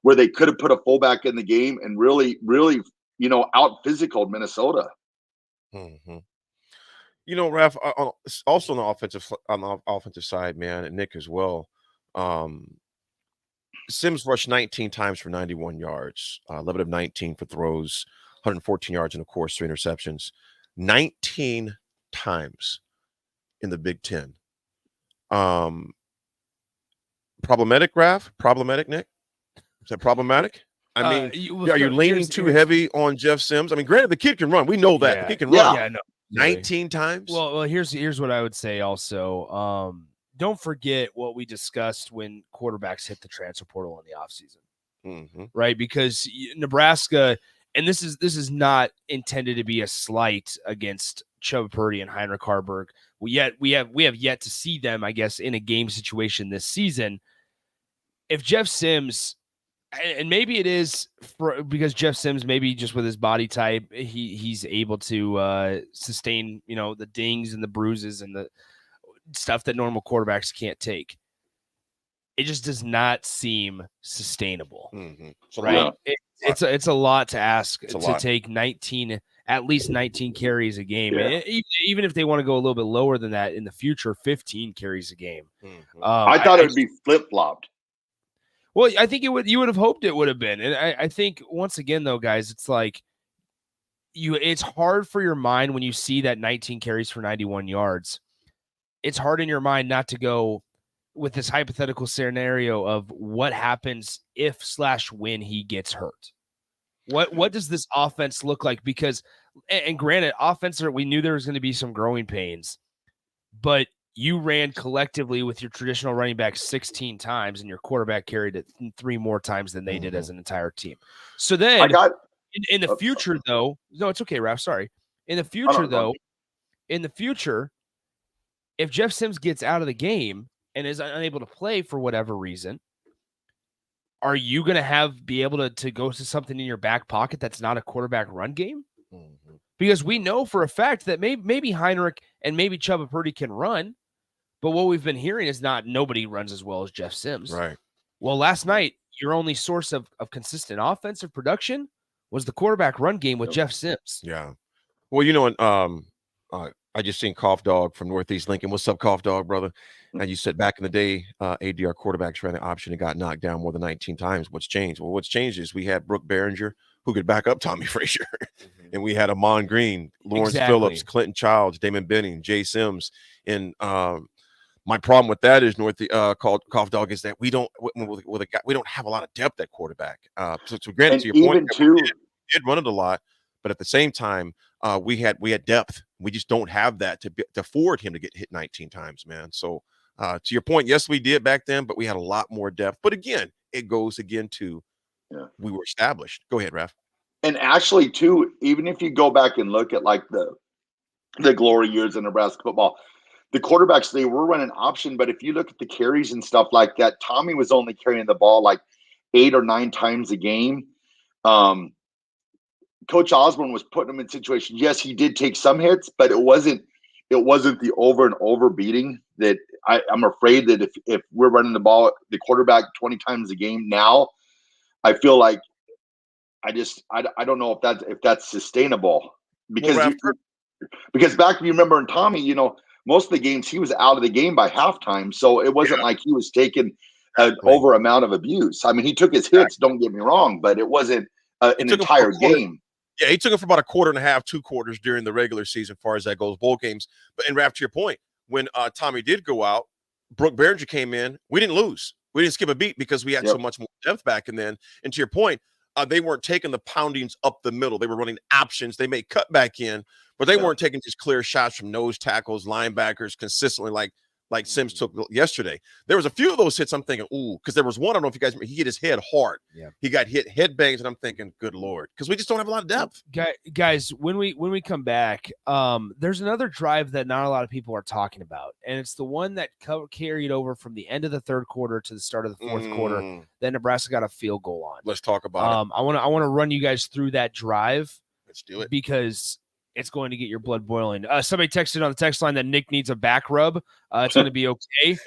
where they could have put a fullback in the game and really, really, out physical Minnesota. Mm-hmm. Raff, also on the offensive side, man, and Nick as well. Sims rushed 19 times for 91 yards, 11 of 19 for throws, 114 yards, and of course 3 interceptions. 19 times in the Big Ten. Problematic, Raff? Problematic, Nick? Is that problematic? I mean, are you leaning too heavy on Jeff Sims? I mean, granted, the kid can run. We know that. The kid can run. Yeah, no. 19 times? Well, here's what I would say also. Don't forget what we discussed when quarterbacks hit the transfer portal in the offseason. Right? Because Nebraska, and this is not intended to be a slight against Chuba Purdy and Heinrich Harburg. We have yet to see them, I guess, in a game situation this season. If Jeff Sims, and maybe it is because Jeff Sims, maybe just with his body type, he's able to sustain, the dings and the bruises and the stuff that normal quarterbacks can't take. It just does not seem sustainable, right? It's a lot to ask to take 19, at least 19 carries a game. Yeah. Even if they want to go a little bit lower than that in the future, 15 carries a game. I thought it would be flip-flopped. Well, I think you would have hoped it would have been. And I think once again, though, guys, it's like it's hard for your mind when you see that 19 carries for 91 yards. It's hard in your mind not to go with this hypothetical scenario of what happens if/when he gets hurt. What does this offense look like? Because, and granted, we knew there was going to be some growing pains, but you ran collectively with your traditional running back 16 times, and your quarterback carried it 3 more times than they did as an entire team. So then, in the future, though, no, it's okay, Raff. Sorry. In the future, if Jeff Sims gets out of the game and is unable to play for whatever reason, are you going to be able to go to something in your back pocket that's not a quarterback run game? Because we know for a fact that maybe Heinrich and maybe Chuba Purdy can run, but what we've been hearing is nobody runs as well as Jeff Sims. Right. Well, last night, your only source of consistent offensive production was the quarterback run game with Jeff Sims. Yeah. Well, I just seen Cough Dog from Northeast Lincoln. What's up, Cough Dog, brother? And you said back in the day, ADR quarterbacks ran the option and got knocked down more than 19 times. What's changed? Well, what's changed is we had Brooke Behringer, who could back up Tommy Frazier. And we had Amon Green, Lawrence Phillips, Clinton Childs, Damon Benning, Jay Sims. And my problem with that is Cough Dog is that we don't with a guy, we don't have a lot of depth at quarterback. So granted, to your point, we did run it a lot, but at the same time, we had depth. We just don't have that to afford him to get hit 19 times, man. So to your point, yes, we did back then, but we had a lot more depth. But again, it goes again to we were established. Go ahead, Raff. And actually, too, even if you go back and look at like the glory years in Nebraska football, the quarterbacks, they were running option, but if you look at the carries and stuff like that, Tommy was only carrying the ball like 8 or 9 times a game. Coach Osborne was putting him in situations. Yes, he did take some hits, but it wasn't the over and over beating that I'm afraid that if we're running the ball, the quarterback 20 times a game now, I feel like I don't know if that's sustainable because back, you remember in Tommy, you know, most of the games he was out of the game by halftime. So it wasn't like he was taking an over amount of abuse. I mean, he took his hits, don't get me wrong, but it wasn't an entire game. Yeah, he took it for about a quarter and a half, 2 quarters during the regular season, as far as that goes, bowl games. But and Raff, to your point, when Tommy did go out, Brooke Behringer came in. We didn't lose. We didn't skip a beat because we had so much more depth back and then. And to your point, they weren't taking the poundings up the middle. They were running options. They made cut back in, but they weren't taking just clear shots from nose tackles, linebackers consistently like Sims took yesterday. There was a few of those hits I'm thinking, ooh, because there was one, I don't know if you guys remember, he hit his head hard. Yeah. He got hit head bangs, and I'm thinking, good Lord, because we just don't have a lot of depth. Guys, when we come back, there's another drive that not a lot of people are talking about, and it's the one that carried over from the end of the third quarter to the start of the fourth quarter. Then Nebraska got a field goal on. Let's talk about it. I want to run you guys through that drive. Let's do it because it's going to get your blood boiling. Somebody texted on the text line that Nick needs a back rub. It's going to be okay.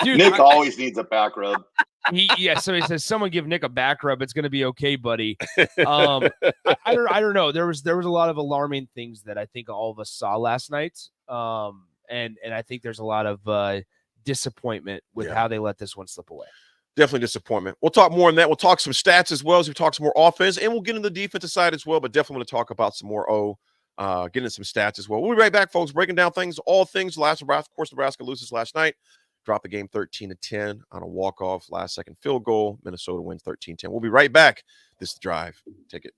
Dude, Nick always needs a back rub. Somebody says, someone give Nick a back rub. It's going to be okay, buddy. I don't know. There was a lot of alarming things that I think all of us saw last night. And I think there's a lot of disappointment with how they let this one slip away. Definitely disappointment. We'll talk more on that. We'll talk some stats as well as we talk some more offense, and we'll get into the defensive side as well, but definitely want to talk about some more get into some stats as well. We'll be right back, folks, breaking down all things last Nebraska. Of course, Nebraska loses last night. Dropped the game 13-10 on a walk-off last-second field goal. Minnesota wins 13-10. We'll be right back. This is The Drive. Take it.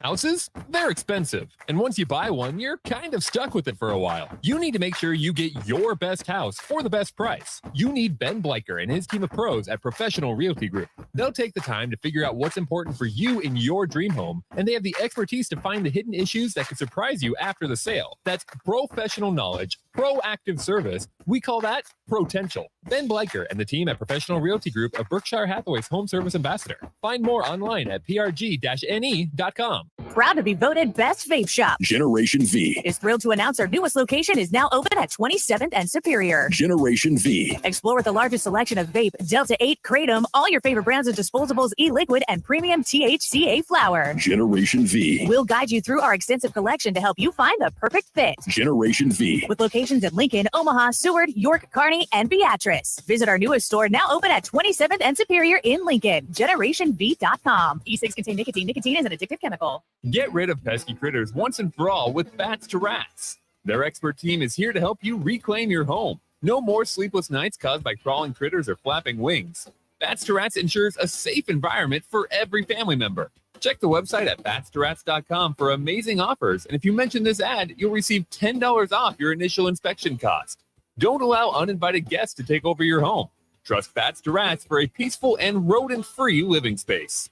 Houses? They're expensive. And once you buy one, you're kind of stuck with it for a while. You need to make sure you get your best house for the best price. You need Ben Bleicher and his team of pros at Professional Realty Group. They'll take the time to figure out what's important for you in your dream home, and they have the expertise to find the hidden issues that could surprise you after the sale. That's professional knowledge, proactive service. We call that potential. Ben Bleicher and the team at Professional Realty Group of Berkshire Hathaway's home service ambassador. Find more online at prg-ne.com. Proud to be voted Best Vape Shop. Generation V is thrilled to announce our newest location is now open at 27th and Superior. Generation V. Explore the largest selection of vape, Delta 8, Kratom, all your favorite brands of disposables, e-liquid, and premium THCA flower. Generation V. We'll guide you through our extensive collection to help you find the perfect fit. Generation V. With locations in Lincoln, Omaha, Seward, York, Kearney, and Beatrice. Visit our newest store now open at 27th and Superior in Lincoln. GenerationV.com. E-cigs contain nicotine. Nicotine is an addictive chemical. Get rid of pesky critters once and for all with Bats to Rats. Their expert team is here to help you reclaim your home. No more sleepless nights caused by crawling critters or flapping wings. Bats to Rats ensures a safe environment for every family member. Check the website at batstoRats.com for amazing offers, and if you mention this ad, you'll receive $10 off your initial inspection cost. Don't allow uninvited guests to take over your home. Trust Bats to Rats for a peaceful and rodent-free living space.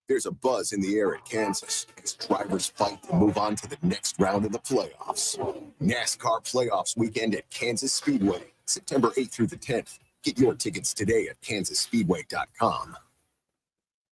There's a buzz in the air at Kansas as drivers fight to move on to the next round of the playoffs. NASCAR Playoffs weekend at Kansas Speedway, September 8th through the 10th. Get your tickets today at kansasspeedway.com.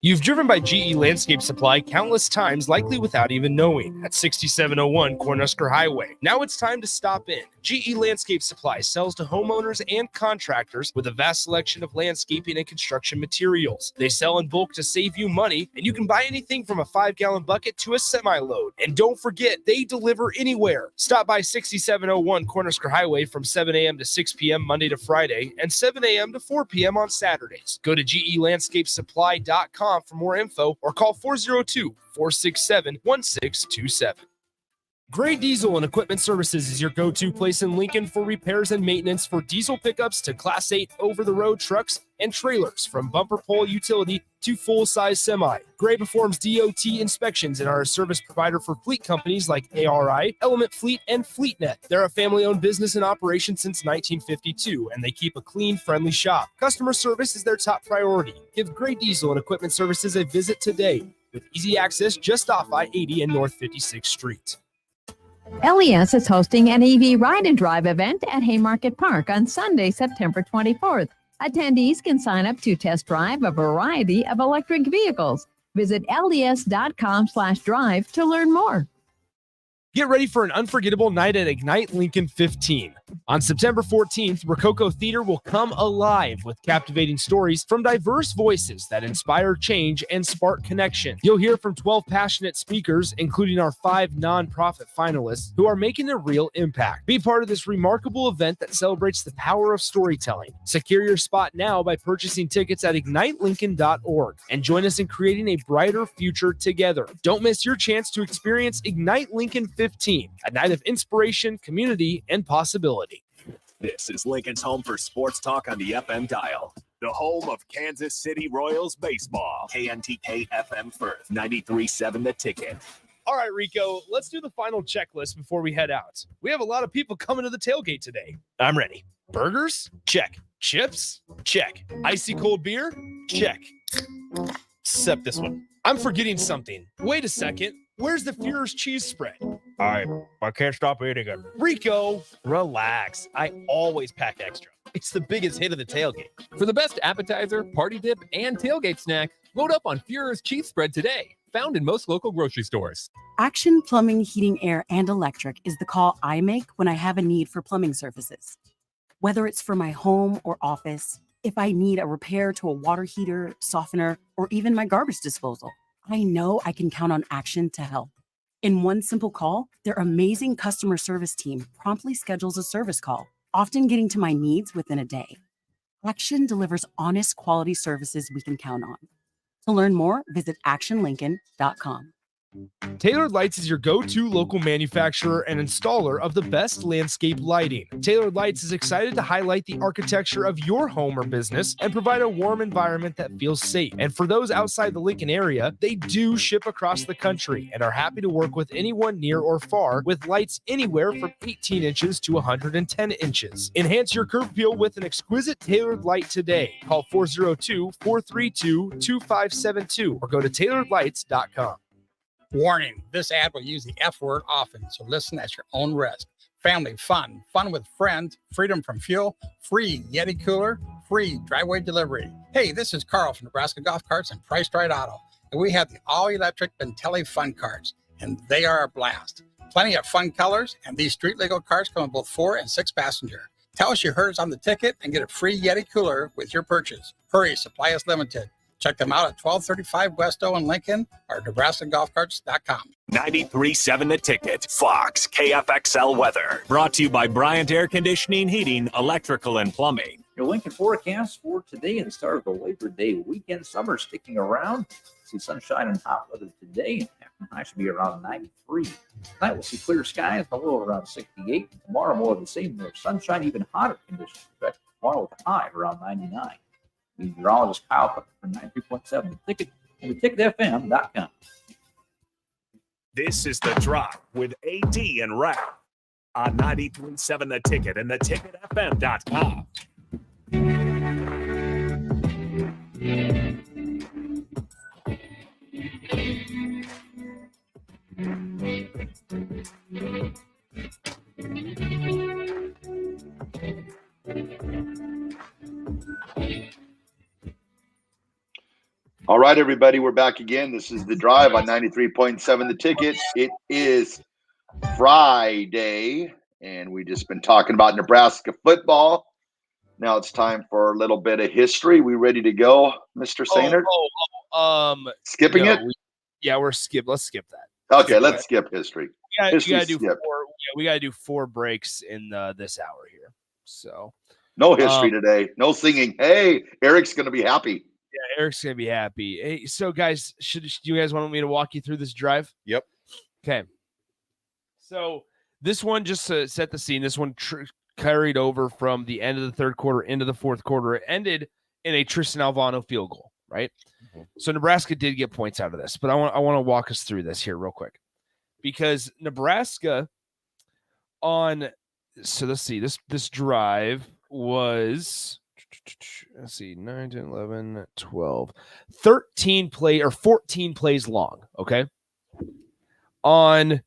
You've driven by GE Landscape Supply countless times, likely without even knowing, at 6701 Cornhusker Highway. Now it's time to stop in. GE Landscape Supply sells to homeowners and contractors with a vast selection of landscaping and construction materials. They sell in bulk to save you money, and you can buy anything from a 5-gallon bucket to a semi-load. And don't forget, they deliver anywhere. Stop by 6701 Cornhusker Highway from 7 a.m. to 6 p.m. Monday to Friday and 7 a.m. to 4 p.m. on Saturdays. Go to GELandscapeSupply.com for more info or call 402-467-1627. Gray Diesel and Equipment Services is your go-to place in Lincoln for repairs and maintenance for diesel pickups to Class 8 over-the-road trucks and trailers, from bumper pole utility to full-size semi. Gray performs DOT inspections and are a service provider for fleet companies like ARI, Element Fleet, and FleetNet. They're a family-owned business in operation since 1952, and they keep a clean, friendly shop. Customer service is their top priority. Give Gray Diesel and Equipment Services a visit today with easy access just off I-80 and North 56th Street. LES is hosting an EV Ride and Drive event at Haymarket Park on Sunday, September 24th. Attendees can sign up to test drive a variety of electric vehicles. Visit les.com/drive to learn more. Get ready for an unforgettable night at Ignite Lincoln 15. On September 14th, Rococo Theater will come alive with captivating stories from diverse voices that inspire change and spark connection. You'll hear from 12 passionate speakers, including our 5 nonprofit finalists, who are making a real impact. Be part of this remarkable event that celebrates the power of storytelling. Secure your spot now by purchasing tickets at ignitelincoln.org and join us in creating a brighter future together. Don't miss your chance to experience Ignite Lincoln 15, a night of inspiration, community, and possibility. This is Lincoln's home for sports talk on the FM dial. The home of Kansas City Royals baseball. KNTK FM Firth, 93.7 The Ticket. All right, Rico, let's do the final checklist before we head out. We have a lot of people coming to the tailgate today. I'm ready. Burgers? Check. Chips? Check. Icy cold beer? Check. Except this one. I'm forgetting something. Wait a second. Where's the Führer's cheese spread? I can't stop eating it. Rico, relax. I always pack extra. It's the biggest hit of the tailgate. For the best appetizer, party dip, and tailgate snack, load up on Führer's cheese spread today. Found in most local grocery stores. Action Plumbing, Heating, Air, and Electric is the call I make when I have a need for plumbing services. Whether it's for my home or office, if I need a repair to a water heater, softener, or even my garbage disposal, I know I can count on Action to help. In one simple call, their amazing customer service team promptly schedules a service call, often getting to my needs within a day. Action delivers honest, quality services we can count on. To learn more, visit actionlincoln.com. Tailored Lights is your go-to local manufacturer and installer of the best landscape lighting. Tailored Lights is excited to highlight the architecture of your home or business and provide a warm environment that feels safe. And for those outside the Lincoln area, they do ship across the country and are happy to work with anyone near or far with lights anywhere from 18 inches to 110 inches. Enhance your curb appeal with an exquisite tailored light today. Call 402-432-2572 or go to tailoredlights.com. Warning, this ad will use the F word often, so listen at your own risk. Family fun, fun with friends, freedom from fuel, free Yeti cooler, free driveway delivery. Hey, this is Carl from Nebraska Golf Carts and Priced Right Auto, and we have the all-electric Bentelli Fun Carts, and they are a blast. Plenty of fun colors, and these street-legal carts come in both 4 and 6 passenger. Tell us you heard us on the ticket and get a free Yeti cooler with your purchase. Hurry, supply is limited. Check them out at 1235 West O in Lincoln or NebraskaGolfCarts.com. 93.7 The Ticket. Fox KFXL weather. Brought to you by Bryant Air Conditioning, Heating, Electrical, and Plumbing. Your Lincoln forecast for today and the start of the Labor Day weekend. Summer sticking around. See sunshine and hot weather today. Afternoon high should be around 93. Tonight we'll see clear skies, a little around 68. Tomorrow more of the same. More sunshine, even hotter conditions. Tomorrow with a high around 99. Meteorologist Kyle Cook for 93.7 The Ticket and theticketfm.com. This is The Drive with AD and Raff on 93.7 The Ticket and theticketfm.com. All right, everybody, we're back again. This is The Drive on 93.7 The Ticket. It is Friday, and we just been talking about Nebraska football. Now it's time for a little bit of history. We ready to go, Mr. Sainert? Skipping it? Let's skip that. Okay, let's skip history. We gotta do 4 breaks in this hour here. So no history today, no singing. Hey, Eric's gonna be happy. Yeah, Eric's gonna be happy. Hey, so guys, do you guys want me to walk you through this drive? Yep. Okay. So this one, just to set the scene, this one carried over from the end of the third quarter into the fourth quarter. It ended in a Tristan Alvano field goal, right? Mm-hmm. So Nebraska did get points out of this, but I want to walk us through this here real quick, because Nebraska let's see, this drive was, 9, 10, 11, 12, 14 plays long. Okay. On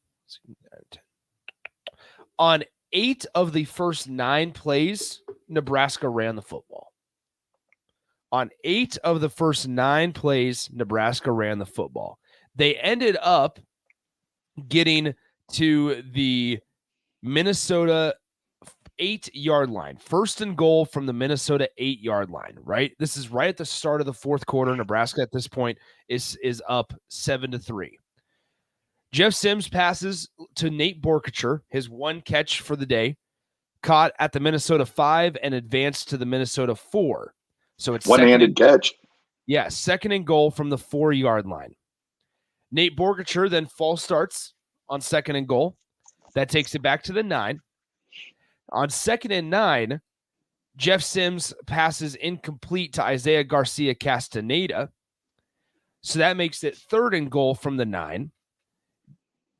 8 of the first 9 plays, Nebraska ran the football. On 8 of the first 9 plays, Nebraska ran the football. They ended up getting to the Minnesota 8-yard line. First and goal from the Minnesota 8-yard line, right? This is right at the start of the fourth quarter. Nebraska at this point is up 7-3. Jeff Sims passes to Nate Borkacher, his one catch for the day, caught at the Minnesota 5 and advanced to the Minnesota 4. So it's one-handed catch. Yeah, second and goal from the 4-yard line. Nate Borkacher then false starts on second and goal. That takes it back to the 9. On 2nd and 9, Jeff Sims passes incomplete to Isaiah Garcia Castaneda. So that makes it 3rd and goal from the 9.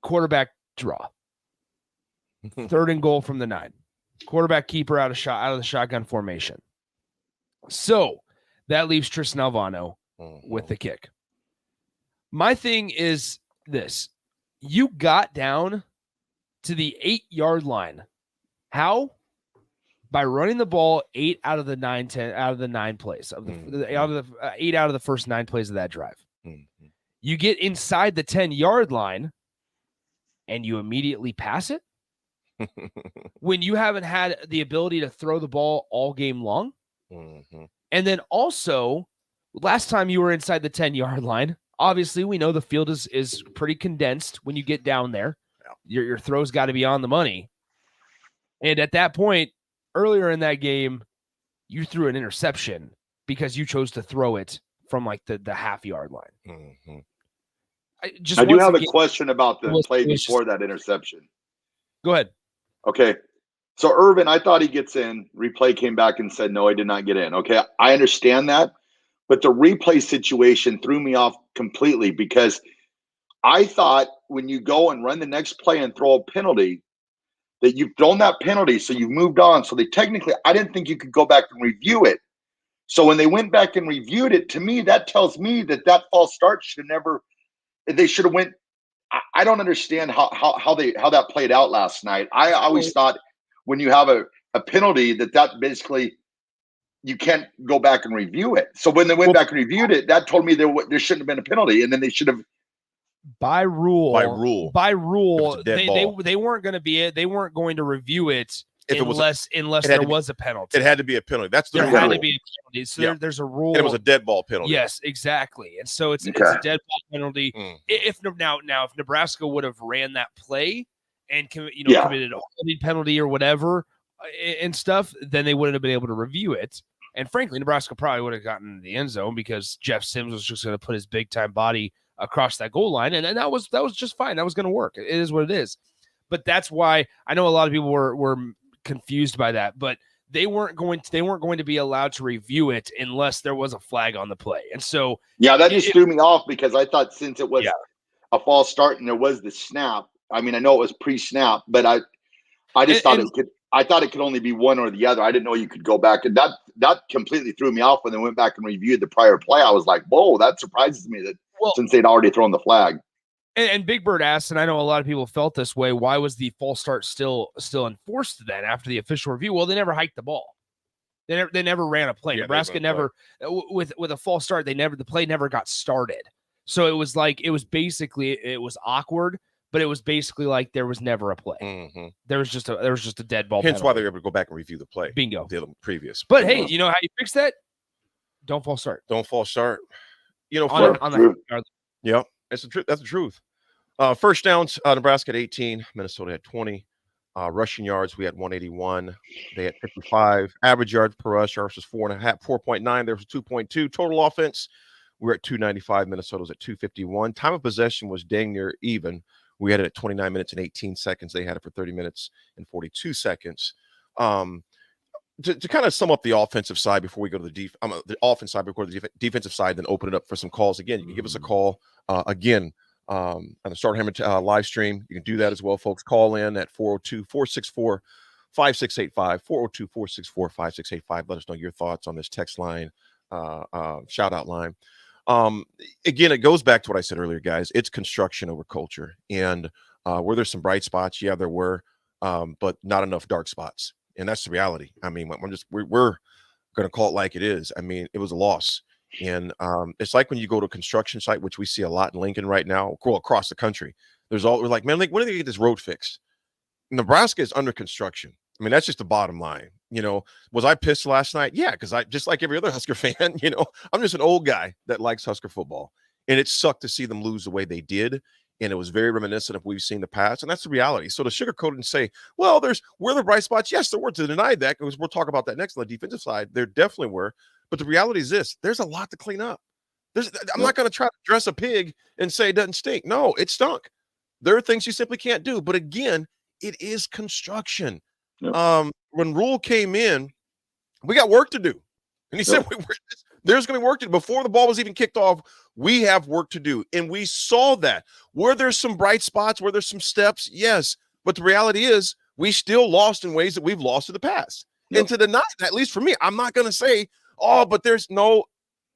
Quarterback draw. 3rd and goal from the 9. Quarterback keeper out of the shotgun formation. So that leaves Tristan Alvano with the kick. My thing is this. You got down to the 8-yard line. How? By running the ball 8 out of the 9 plays of the 8 out of the first 9 plays of that drive. Mm-hmm. You get inside the 10-yard line and you immediately pass it when you haven't had the ability to throw the ball all game long. Mm-hmm. And then also, last time you were inside the 10-yard line, obviously we know the field is pretty condensed when you get down there. Yeah. Your throw's got to be on the money. And at that point, earlier in that game, you threw an interception because you chose to throw it from like the half-yard line. Mm-hmm. I do have a question about the play before that interception. Go ahead. Okay. So Irvin, I thought he gets in. Replay came back and said, no, he did not get in. Okay. I understand that. But the replay situation threw me off completely, because I thought when you go and run the next play and throw a penalty, that you've thrown that penalty, so you've moved on. So they technically, I didn't think you could go back and review it. So when they went back and reviewed it, to me, that tells me that false start they should have went. I don't understand how that played out last night. I always thought when you have a penalty that basically you can't go back and review it. So when they went back and reviewed it, that told me there shouldn't have been a penalty, and then they should have. By rule, they weren't going to review it unless there was a penalty. It had to be a penalty. That's the there rule. had to be a penalty. So there's a rule. And it was a dead ball penalty. Yes, exactly. And so it's a dead ball penalty. If Nebraska would have ran that play and committed a holding penalty or whatever and stuff, then they wouldn't have been able to review it. And frankly, Nebraska probably would have gotten in the end zone because Jeff Sims was just going to put his big time body across that goal line, and that was just fine. That was going to work. It is what it is. But that's why I know a lot of people were confused by that. But they weren't going to be allowed to review it unless there was a flag on the play. And so that just threw me off, because I thought since it was a false start and there was the snap. I mean, I know it was pre-snap, but I thought it could only be one or the other. I didn't know you could go back, and that completely threw me off when they went back and reviewed the prior play. I was like, whoa, that surprises me that since they'd already thrown the flag. And Big Bird asked, and I know a lot of people felt this way, why was the false start still enforced then after the official review? Well, they never hiked the ball. They never ran a play. Nebraska never with a false start. The play never got started. So it was awkward. but it was basically like there was never a play. There was just a dead ball. Hence penalty. why they were able to go back and review the play. Bingo. The previous. But hey, you know how you fix that? Don't false start. Don't false start. You know, on the yeah, that's the truth. That's the truth. First downs, Nebraska had 18, Minnesota had 20. Rushing yards, we had 181. They had 55. Average yards per rush, ours was 4.9. There was 2.2. Total offense, we were at 295. Minnesota was at 251. Time of possession was dang near even. We had it at 29 minutes and 18 seconds. They had it for 30 minutes and 42 seconds. To kind of sum up the offensive side before we go to the offensive side before the defensive side, then open it up for some calls. Again, you can give us a call again on the Start Hammer live stream. You can do that as well, folks. Call in at 402-464-5685, 402-464-5685. Let us know your thoughts on this text line, shout out line. Again, it goes back to what I said earlier, guys. It's construction over culture. And were there some bright spots? Yeah, there were, but not enough dark spots. And that's the reality. I mean, we're going to call it like it is. I mean, it was a loss. And it's like when you go to a construction site, which we see a lot in Lincoln right now, across the country. We're like, man, when are they get this road fixed? Nebraska is under construction. I mean, that's just the bottom line. You know, was I pissed last night? Yeah, because I just like every other Husker fan, you know, I'm just an old guy that likes Husker football. And it sucked to see them lose the way they did. And it was very reminiscent of what we've seen in the past. And that's the reality. So to sugarcoat it and say, well, were the bright spots? Yes, there were. To deny that, because we'll talk about that next on the defensive side. There definitely were. But the reality is this: there's a lot to clean up. I'm not going to try to dress a pig and say it doesn't stink. No, it stunk. There are things you simply can't do. But again, it is construction. When Rule came in, we got work to do. And he said, there's going to be work to do. Before the ball was even kicked off, we have work to do. And we saw that. Were there some bright spots? Were there some steps? Yes. But the reality is we still lost in ways that we've lost in the past. And to deny that, at least for me, I'm not going to say, oh, but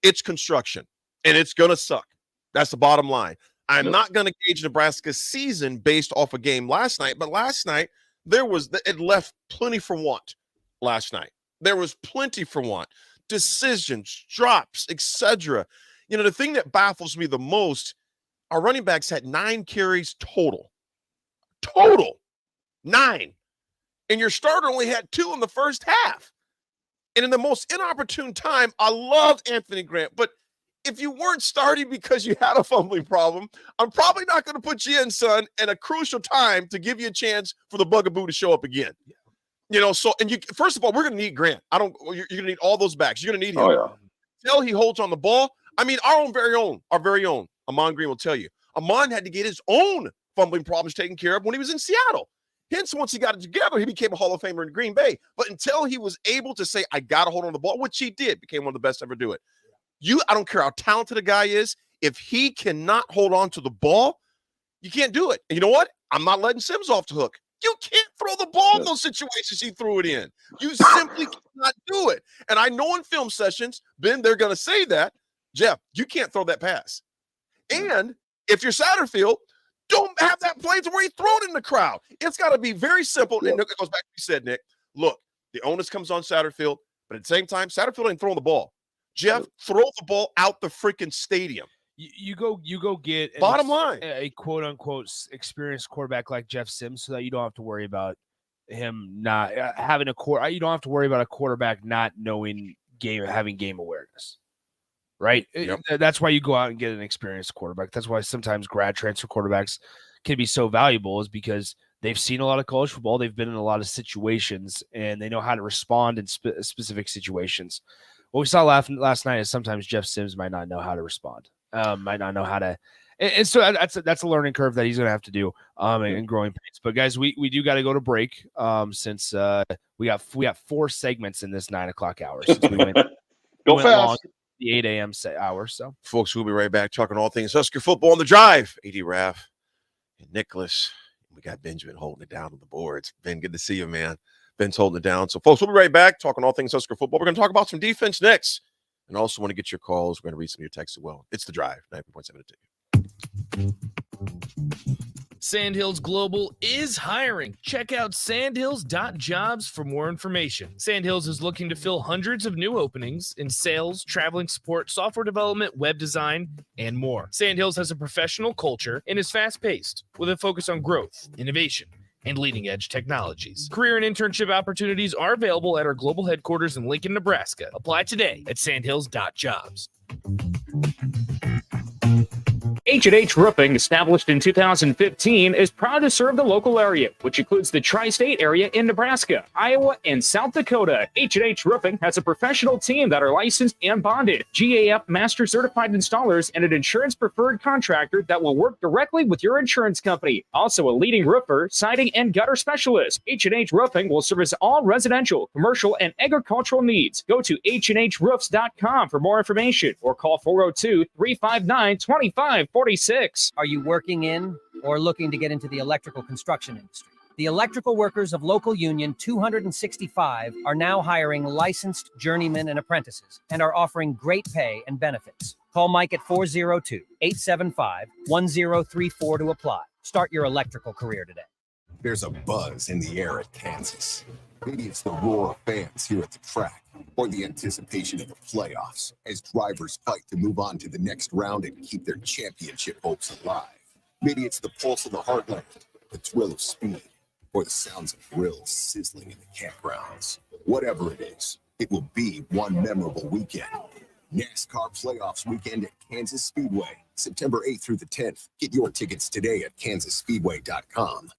it's construction. And it's going to suck. That's the bottom line. I'm not going to gauge Nebraska's season based off a game last night. But last night, it left plenty for want last night. There was plenty for want. Decisions, drops, etc. You know, the thing that baffles me the most, our running backs had 9 carries total. 9. And your starter only had 2 in the first half. And in the most inopportune time, I love Anthony Grant. But if you weren't starting because you had a fumbling problem, I'm probably not going to put you in, son, at a crucial time to give you a chance for the bugaboo to show up again. You know, so, and first of all, we're going to need Grant. You're going to need all those backs. You're going to need him. Oh, yeah. Until he holds on the ball. I mean, our very own, Amon Green will tell you. Amon had to get his own fumbling problems taken care of when he was in Seattle. Hence, once he got it together, he became a Hall of Famer in Green Bay. But until he was able to say, I got to hold on to the ball, which he did, became one of the best to ever do it. I don't care how talented a guy is. If he cannot hold on to the ball, you can't do it. And you know what? I'm not letting Sims off the hook. You can't throw the ball in those situations he threw it in. You simply cannot do it. And I know in film sessions, Ben, they're going to say that, Jeff, you can't throw that pass. And if you're Satterfield, don't have that play to where he throw it in the crowd. It's got to be very simple. And it goes back to what you said, Nick. Look, the onus comes on Satterfield, but at the same time, Satterfield ain't throwing the ball. Jeff, throw the ball out the freaking stadium. You go get bottom line a quote unquote experienced quarterback like Jeff Sims, so that you don't have to worry about him not having you don't have to worry about a quarterback not having game awareness, right? That's why you go out and get an experienced quarterback. That's why sometimes grad transfer quarterbacks can be so valuable, is because they've seen a lot of college football, they've been in a lot of situations, and they know how to respond in specific situations. What we saw last night is sometimes Jeff Sims might not know how to respond. Might not know how to, and so that's a learning curve that he's going to have to do in growing pains. But guys, we do got to go to break since we got 4 segments in this 9 o'clock hour since we went fast long, the 8 a.m. hour. So folks, we'll be right back talking all things Husker football on the drive. AD Raff and Nicholas. We got Benjamin holding it down on the boards. Ben, good to see you, man. Ben's holding it down. So folks, we'll be right back talking all things Husker football. We're going to talk about some defense next. And also want to get your calls. We're going to read some of your texts as well. It's The Drive, 90.7 to 2. Sandhills Global is hiring. Check out sandhills.jobs for more information. Sandhills is looking to fill hundreds of new openings in sales, traveling support, software development, web design, and more. Sandhills has a professional culture and is fast-paced with a focus on growth, innovation, and leading-edge technologies. Career and internship opportunities are available at our global headquarters in Lincoln, Nebraska. Apply today at sandhills.jobs. H&H Roofing, established in 2015, is proud to serve the local area, which includes the tri-state area in Nebraska, Iowa, and South Dakota. H&H Roofing has a professional team that are licensed and bonded, GAF Master Certified Installers, and an insurance-preferred contractor that will work directly with your insurance company. Also a leading roofer, siding, and gutter specialist. H&H Roofing will service all residential, commercial, and agricultural needs. Go to hnhroofs.com for more information or call 402-359-2546. Are you working in or looking to get into the electrical construction industry? The electrical workers of local union 265 are now hiring licensed journeymen and apprentices and are offering great pay and benefits. Call Mike at 402-875-1034 to apply. Start your electrical career today. There's a buzz in the air at Kansas. Maybe it's the roar of fans here at the track, or the anticipation of the playoffs as drivers fight to move on to the next round and keep their championship hopes alive. Maybe it's the pulse of the heartland, the thrill of speed, or the sounds of grills sizzling in the campgrounds. Whatever it is, it will be one memorable weekend. NASCAR Playoffs Weekend at Kansas Speedway, September 8th through the 10th. Get your tickets today at kansasspeedway.com.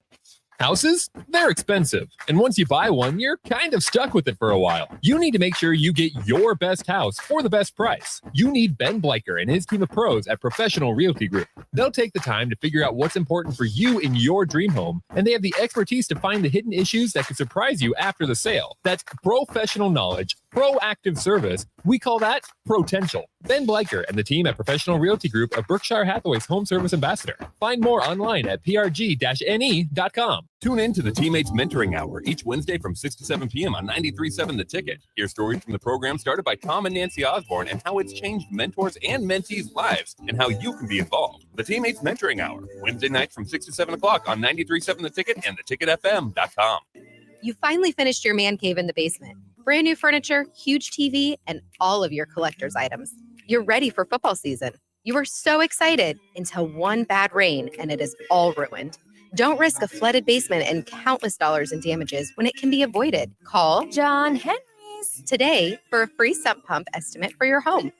Houses? They're expensive. And once you buy one, you're kind of stuck with it for a while. You need to make sure you get your best house for the best price. You need Ben Bleicher and his team of pros at Professional Realty Group. They'll take the time to figure out what's important for you in your dream home, and they have the expertise to find the hidden issues that could surprise you after the sale. That's professional knowledge, proactive service. We call that potential. Ben Bleicher and the team at Professional Realty Group of Berkshire Hathaway's home service ambassador. Find more online at prg-ne.com. Tune in to the Teammates Mentoring Hour each Wednesday from 6 to 7 p.m. on 93.7 The Ticket. Hear stories from the program started by Tom and Nancy Osborne and how it's changed mentors and mentees' lives and how you can be involved. The Teammates Mentoring Hour, Wednesday nights from 6 to 7 o'clock on 93.7 The Ticket and theticketfm.com. You finally finished your man cave in the basement. Brand new furniture, huge TV, and all of your collector's items. You're ready for football season. You were so excited until one bad rain and it is all ruined. Don't risk a flooded basement and countless dollars in damages when it can be avoided. Call John Henry's today for a free sump pump estimate for your home.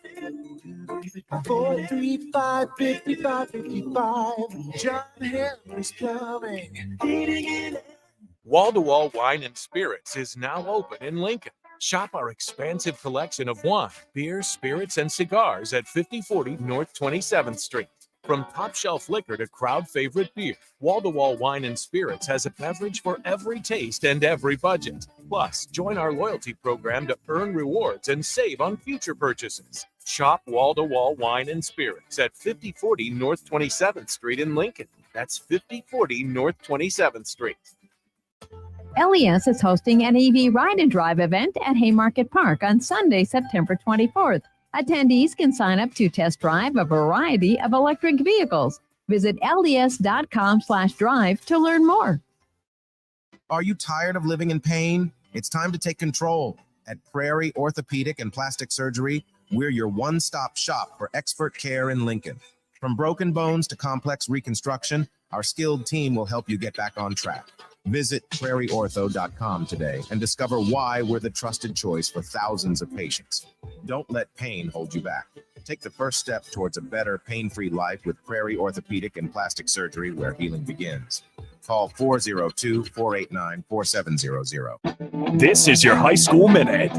435-5555. John Henry's Plumbing. Wall-to-Wall Wine and Spirits is now open in Lincoln. Shop our expansive collection of wine, beer, spirits, and cigars at 5040 North 27th Street. From top shelf liquor to crowd favorite beer, Wall-to-Wall Wine and Spirits has a beverage for every taste and every budget. Plus, join our loyalty program to earn rewards and save on future purchases. Shop Wall-to-Wall Wine and Spirits at 5040 North 27th Street in Lincoln. That's 5040 North 27th Street. LES is hosting an EV Ride and Drive event at Haymarket Park on Sunday, September 24th. Attendees can sign up to test drive a variety of electric vehicles. Visit les.com/drive to learn more. Are you tired of living in pain? It's time to take control. At Prairie Orthopedic and Plastic Surgery, we're your one-stop shop for expert care in Lincoln. From broken bones to complex reconstruction, our skilled team will help you get back on track. Visit prairieortho.com today and discover why we're the trusted choice for thousands of patients. Don't let pain hold you back. Take the first step towards a better, pain-free life with Prairie Orthopedic and Plastic Surgery, where healing begins. Call 402-489-4700. This is your High School Minute.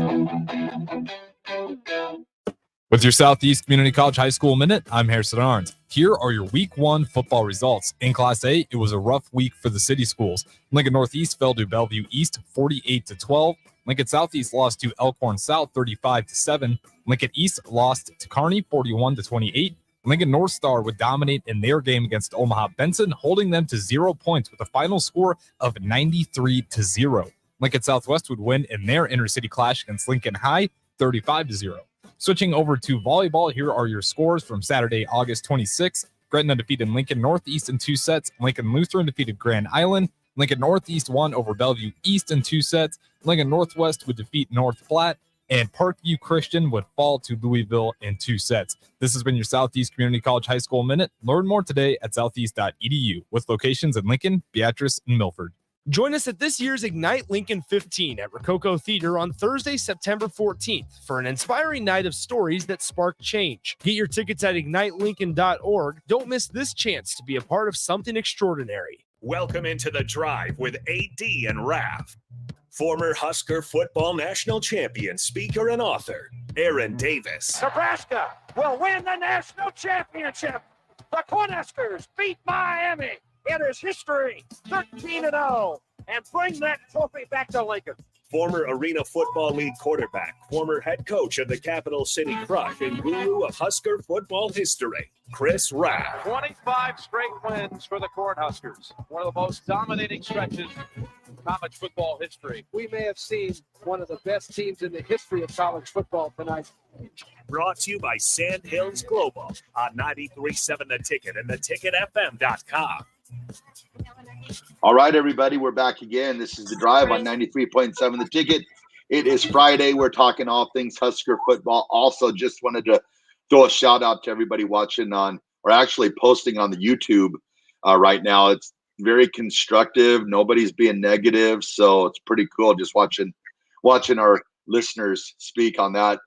With your Southeast Community College High School Minute, I'm Harrison Arns. Here are your Week 1 football results. In Class A, it was a rough week for the city schools. Lincoln Northeast fell to Bellevue East 48-12. Lincoln Southeast lost to Elkhorn South 35-7. Lincoln East lost to Kearney 41-28. Lincoln North Star would dominate in their game against Omaha Benson, holding them to 0 points with a final score of 93-0. Lincoln Southwest would win in their intercity clash against Lincoln High 35-0. Switching over to volleyball, here are your scores from Saturday, August 26th. Gretna defeated Lincoln Northeast in 2 sets. Lincoln Lutheran defeated Grand Island. Lincoln Northeast won over Bellevue East in 2 sets. Lincoln Northwest would defeat North Platte. And Parkview Christian would fall to Louisville in 2 sets. This has been your Southeast Community College High School Minute. Learn more today at southeast.edu with locations in Lincoln, Beatrice, and Milford. Join us at this year's Ignite Lincoln 15 at Rococo Theater on Thursday, September 14th for an inspiring night of stories that spark change. Get your tickets at ignitelincoln.org. Don't miss this chance to be a part of something extraordinary. Welcome into the drive with AD and Raff. Former Husker football national champion, speaker, and author, Aaron Davis. Nebraska will win the national championship. The Cornhuskers beat Miami. It is history, 13-0, and bring that trophy back to Lincoln. Former Arena Football League quarterback, former head coach of the Capital City Crush, and guru of Husker football history, Chris Raff. 25 straight wins for the Cornhuskers. One of the most dominating stretches in college football history. We may have seen one of the best teams in the history of college football tonight. Brought to you by Sand Hills Global on 93.7 The Ticket and theticketfm.com. All right, everybody, we're back again. This is The Drive on 93.7 The Ticket. It is Friday. We're talking all things Husker football. Also, just wanted to throw a shout out to everybody watching on, or actually posting on the YouTube right now. It's very constructive. Nobody's being negative, so it's pretty cool just watching our listeners speak on that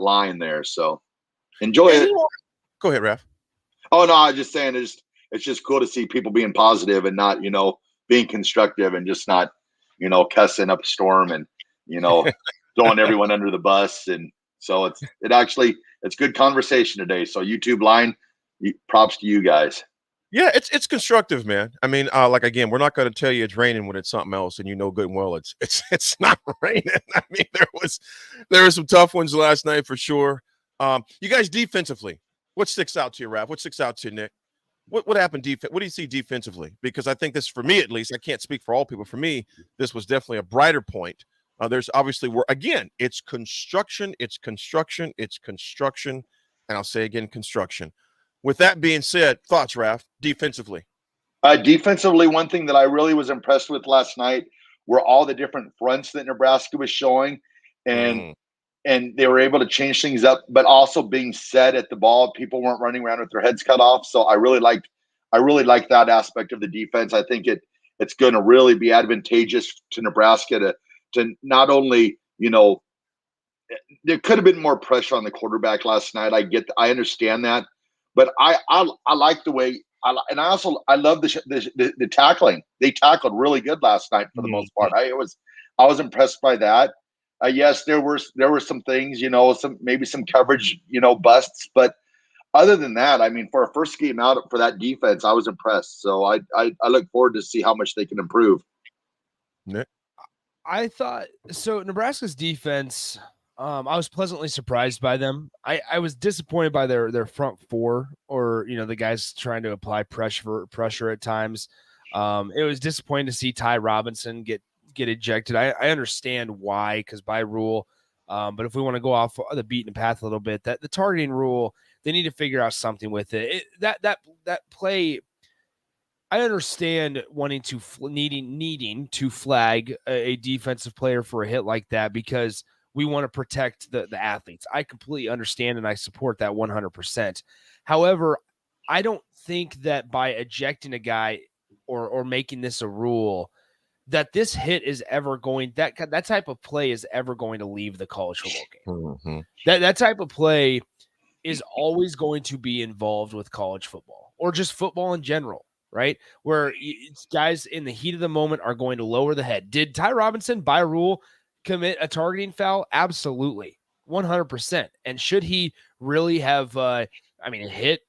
line there. So enjoy it. Go ahead, Raff. Oh no, I was just saying it's just cool to see people being positive and not, being constructive and just not, cussing up a storm and, throwing everyone under the bus. And so it's good conversation today. So YouTube line, props to you guys. Yeah, it's constructive, man. I mean, again, we're not going to tell you it's raining when it's something else, and good and well it's not raining. I mean, there were some tough ones last night for sure. You guys defensively, what sticks out to you, Raff? What sticks out to you, Nick? What happened what do you see defensively? Because I think this, for me at least, I can't speak for all people. For me, this was definitely a brighter point. There's obviously it's construction, and I'll say again, construction. With that being said, thoughts, Raff, defensively? Defensively, one thing that I really was impressed with last night were all the different fronts that Nebraska was showing, and they were able to change things up, but also being set at the ball. People weren't running around with their heads cut off. So I really liked that aspect of the defense. I think it's going to really be advantageous to Nebraska to not only, there could have been more pressure on the quarterback last night. I understand that, but I like the way I love the tackling. They tackled really good last night for the most part. I was impressed by that. Yes, there were some things, some coverage, busts, but other than that, I mean, for a first game out for that defense, I was impressed. So I look forward to see how much they can improve. Nick? I thought so. Nebraska's defense, I was pleasantly surprised by them. I was disappointed by their front four, or the guys trying to apply pressure at times. It was disappointing to see Ty Robinson get ejected. I understand why, because by rule, but if we want to go off the beaten path a little bit, that the targeting rule, they need to figure out something with it. That play, I understand needing to flag a defensive player for a hit like that, because we want to protect the athletes. I completely understand and I support that 100%. However, I don't think that by ejecting a guy or making this a rule, that this hit is ever going, that type of play is ever going to leave the college football game. That type of play is always going to be involved with college football, or just football in general, right? Where guys in the heat of the moment are going to lower the head. Did Ty Robinson, by rule, commit a targeting foul? Absolutely, 100%. And should he really have,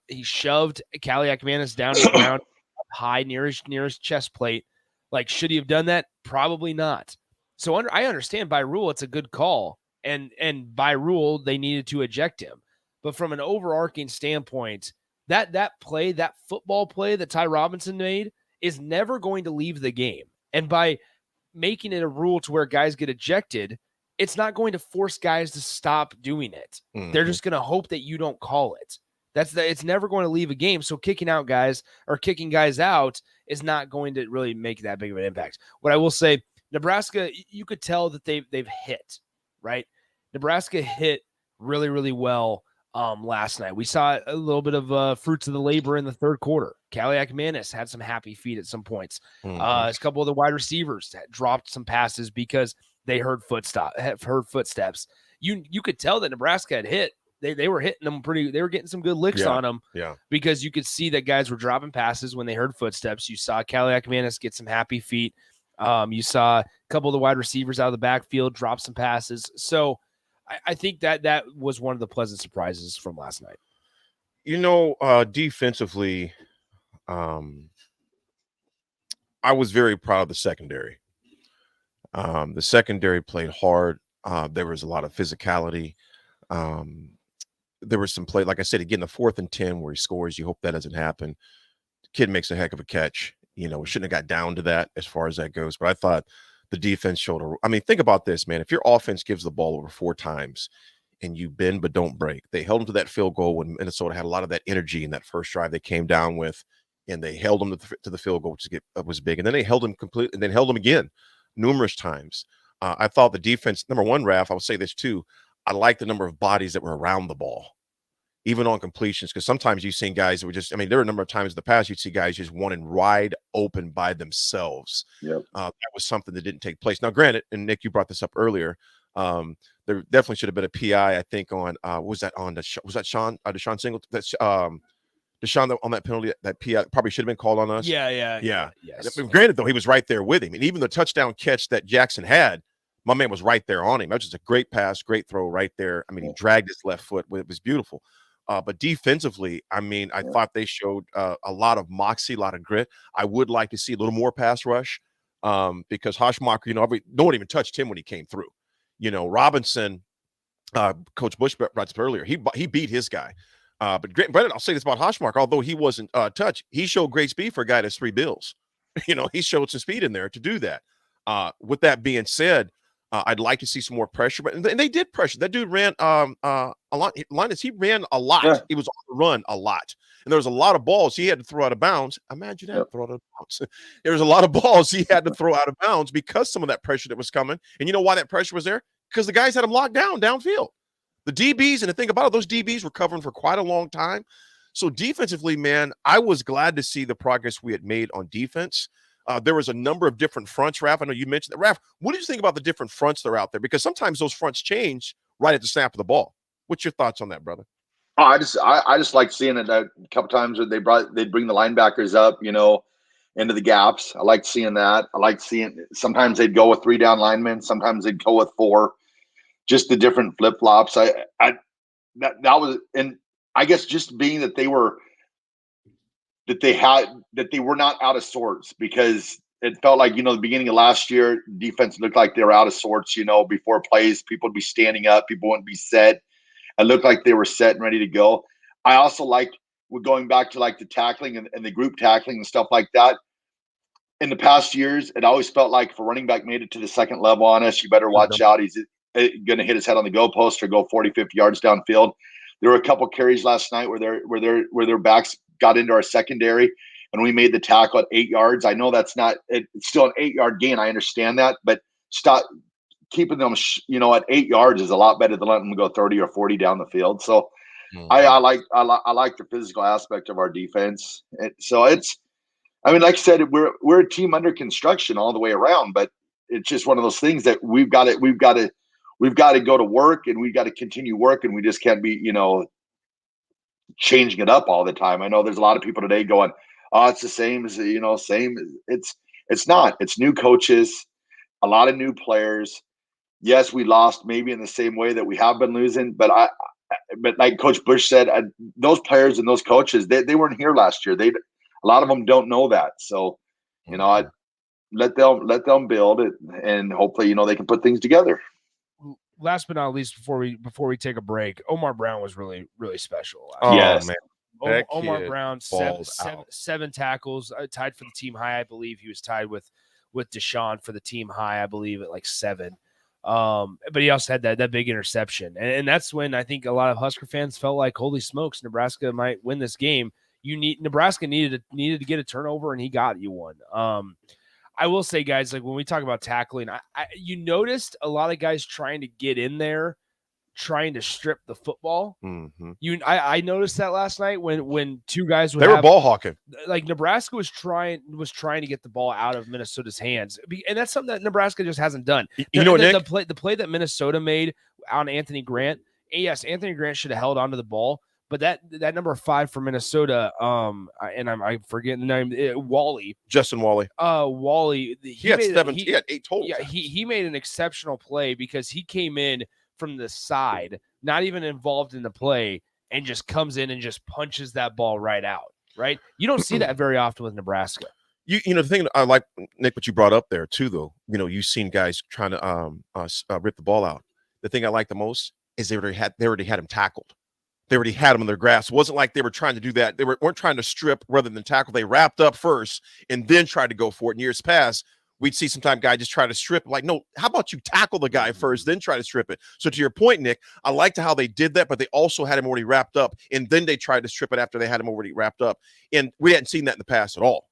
he shoved Kaliakmanis down to the ground high near his chest plate. Like, should he have done that? Probably not. So I understand by rule it's a good call, and by rule they needed to eject him. But from an overarching standpoint, that play, that football play that Ty Robinson made, is never going to leave the game. And by making it a rule to where guys get ejected, it's not going to force guys to stop doing it. They're just going to hope that you don't call it. It's never going to leave a game. So kicking guys out is not going to really make that big of an impact. What I will say, Nebraska, you could tell that they've hit, right? Nebraska hit really, really well last night. We saw a little bit of fruits of the labor in the third quarter. Kaliak-Manis had some happy feet at some points. A couple of the wide receivers that dropped some passes because they heard footsteps. You could tell that Nebraska had hit. They were hitting them they were getting some good licks on them. Yeah. Because you could see that guys were dropping passes when they heard footsteps. You saw Kaliak-Manis get some happy feet. You saw a couple of the wide receivers out of the backfield drop some passes. So I think that was one of the pleasant surprises from last night. Defensively, I was very proud of the secondary. The secondary played hard. There was a lot of physicality. There was some play, like I said, again, the 4th and 10 where he scores. You hope that doesn't happen. The kid makes a heck of a catch. We shouldn't have got down to that as far as that goes. But I thought the defense showed think about this, man. If your offense gives the ball over 4 times and you bend but don't break, they held them to that field goal when Minnesota had a lot of that energy in that first drive they came down with, and they held them to the field goal, which was big. And then they held them completely, and then held them again numerous times. I thought the defense, number one, Raff, I would say this too. I like the number of bodies that were around the ball, even on completions, because sometimes you've seen guys that were just, there were a number of times in the past you'd see guys just running wide open by themselves. Yep. That was something that didn't take place. Now, granted, and Nick, you brought this up earlier, there definitely should have been a PI, I think, on, was that Sean, Deshaun Singleton? That's Deshaun on that penalty, that PI probably should have been called on us. Yeah. Yes. Granted, though, he was right there with him. And even the touchdown catch that Jackson had, my man was right there on him. That was just a great pass, great throw right there. He dragged his left foot. It was beautiful. But defensively, I thought they showed a lot of moxie, a lot of grit. I would like to see a little more pass rush because Hashmacher, no one even touched him when he came through. Robinson, Coach Bush brought up earlier, he beat his guy. But Brennan, I'll say this about Hashmacher, although he wasn't touched, he showed great speed for a guy that's 3 bills. He showed some speed in there to do that. With that being said, I'd like to see some more pressure, and they did pressure. That dude ran a lot. Linus, he ran a lot. Yeah. He was on the run a lot, and there was a lot of balls he had to throw out of bounds. Imagine that, throw out of bounds. There was a lot of balls he had to throw out of bounds because some of that pressure that was coming. And you know why that pressure was there? Because the guys had him locked down downfield. The DBs, and the thing about it, those DBs were covering for quite a long time. So defensively, man, I was glad to see the progress we had made on defense. There was a number of different fronts, Raff. I know you mentioned that. Raff, what do you think about the different fronts that are out there? Because sometimes those fronts change right at the snap of the ball. What's your thoughts on that, brother? Oh, I just like seeing it a couple times where they'd bring the linebackers up, into the gaps. I like seeing that. I like seeing sometimes they'd go with 3 down linemen, sometimes they'd go with 4. Just the different flip flops. That was, and I guess just being that they were not out of sorts, because it felt like, the beginning of last year, defense looked like they were out of sorts, before plays, people would be standing up, people wouldn't be set. It looked like they were set and ready to go. I also liked, going back to like the tackling and the group tackling and stuff like that. In the past years, it always felt like if a running back made it to the second level on us, you better watch out. He's going to hit his head on the goalpost or go 40, 50 yards downfield. There were a couple carries last night where their backs got into our secondary and we made the tackle at 8 yards. I know it's still an 8-yard gain. I understand that, but stop keeping them, at 8 yards is a lot better than letting them go 30 or 40 down the field. So I like the physical aspect of our defense. Like I said, we're a team under construction all the way around, but it's just one of those things that we've got to go to work, and we've got to continue working. We just can't be, changing it up all the time. I know there's a lot of people today going, "Oh, it's the same as same." It's not. It's new coaches, a lot of new players. Yes, we lost maybe in the same way that we have been losing, but like Coach Bush said, those players and those coaches, they weren't here last year. A lot of them don't know that. So, I let them build it, and hopefully, they can put things together. Last but not least, before we take a break, Omar Brown was really, really special. Yes, man. Omar Brown, seven tackles, tied for the team high. I believe he was tied with Deshaun for the team high, I believe, at like 7. But he also had that big interception. And that's when I think a lot of Husker fans felt like, holy smokes, Nebraska might win this game. Nebraska needed to get a turnover, and he got you one. I will say, guys, like when we talk about tackling, you noticed a lot of guys trying to get in there, trying to strip the football. I noticed that last night when two guys were ball hawking. Like Nebraska was trying to get the ball out of Minnesota's hands, and that's something that Nebraska just hasn't done. The play that Minnesota made on Anthony Grant. Yes, Anthony Grant should have held onto the ball, but that number 5 for Minnesota, and I'm forgetting the name, Wally. Justin Wally. Wally. He had 8 total. Yeah, he made an exceptional play because he came in from the side, not even involved in the play, and just comes in and just punches that ball right out. Right? You don't see that very often with Nebraska. You know the thing I like, Nick, what you brought up there too, though. You know, you've seen guys trying to rip the ball out. The thing I like the most is they already had him tackled. They already had him in their grasp. It wasn't like they were trying to do that. They weren't trying to strip rather than tackle. They wrapped up first and then tried to go for it. In years past, we'd see sometimes guy just try to strip. Like, no, how about you tackle the guy first, then try to strip it? So to your point, Nick, I liked how they did that, but they also had him already wrapped up, and then they tried to strip it after they had him already wrapped up. And we hadn't seen that in the past at all.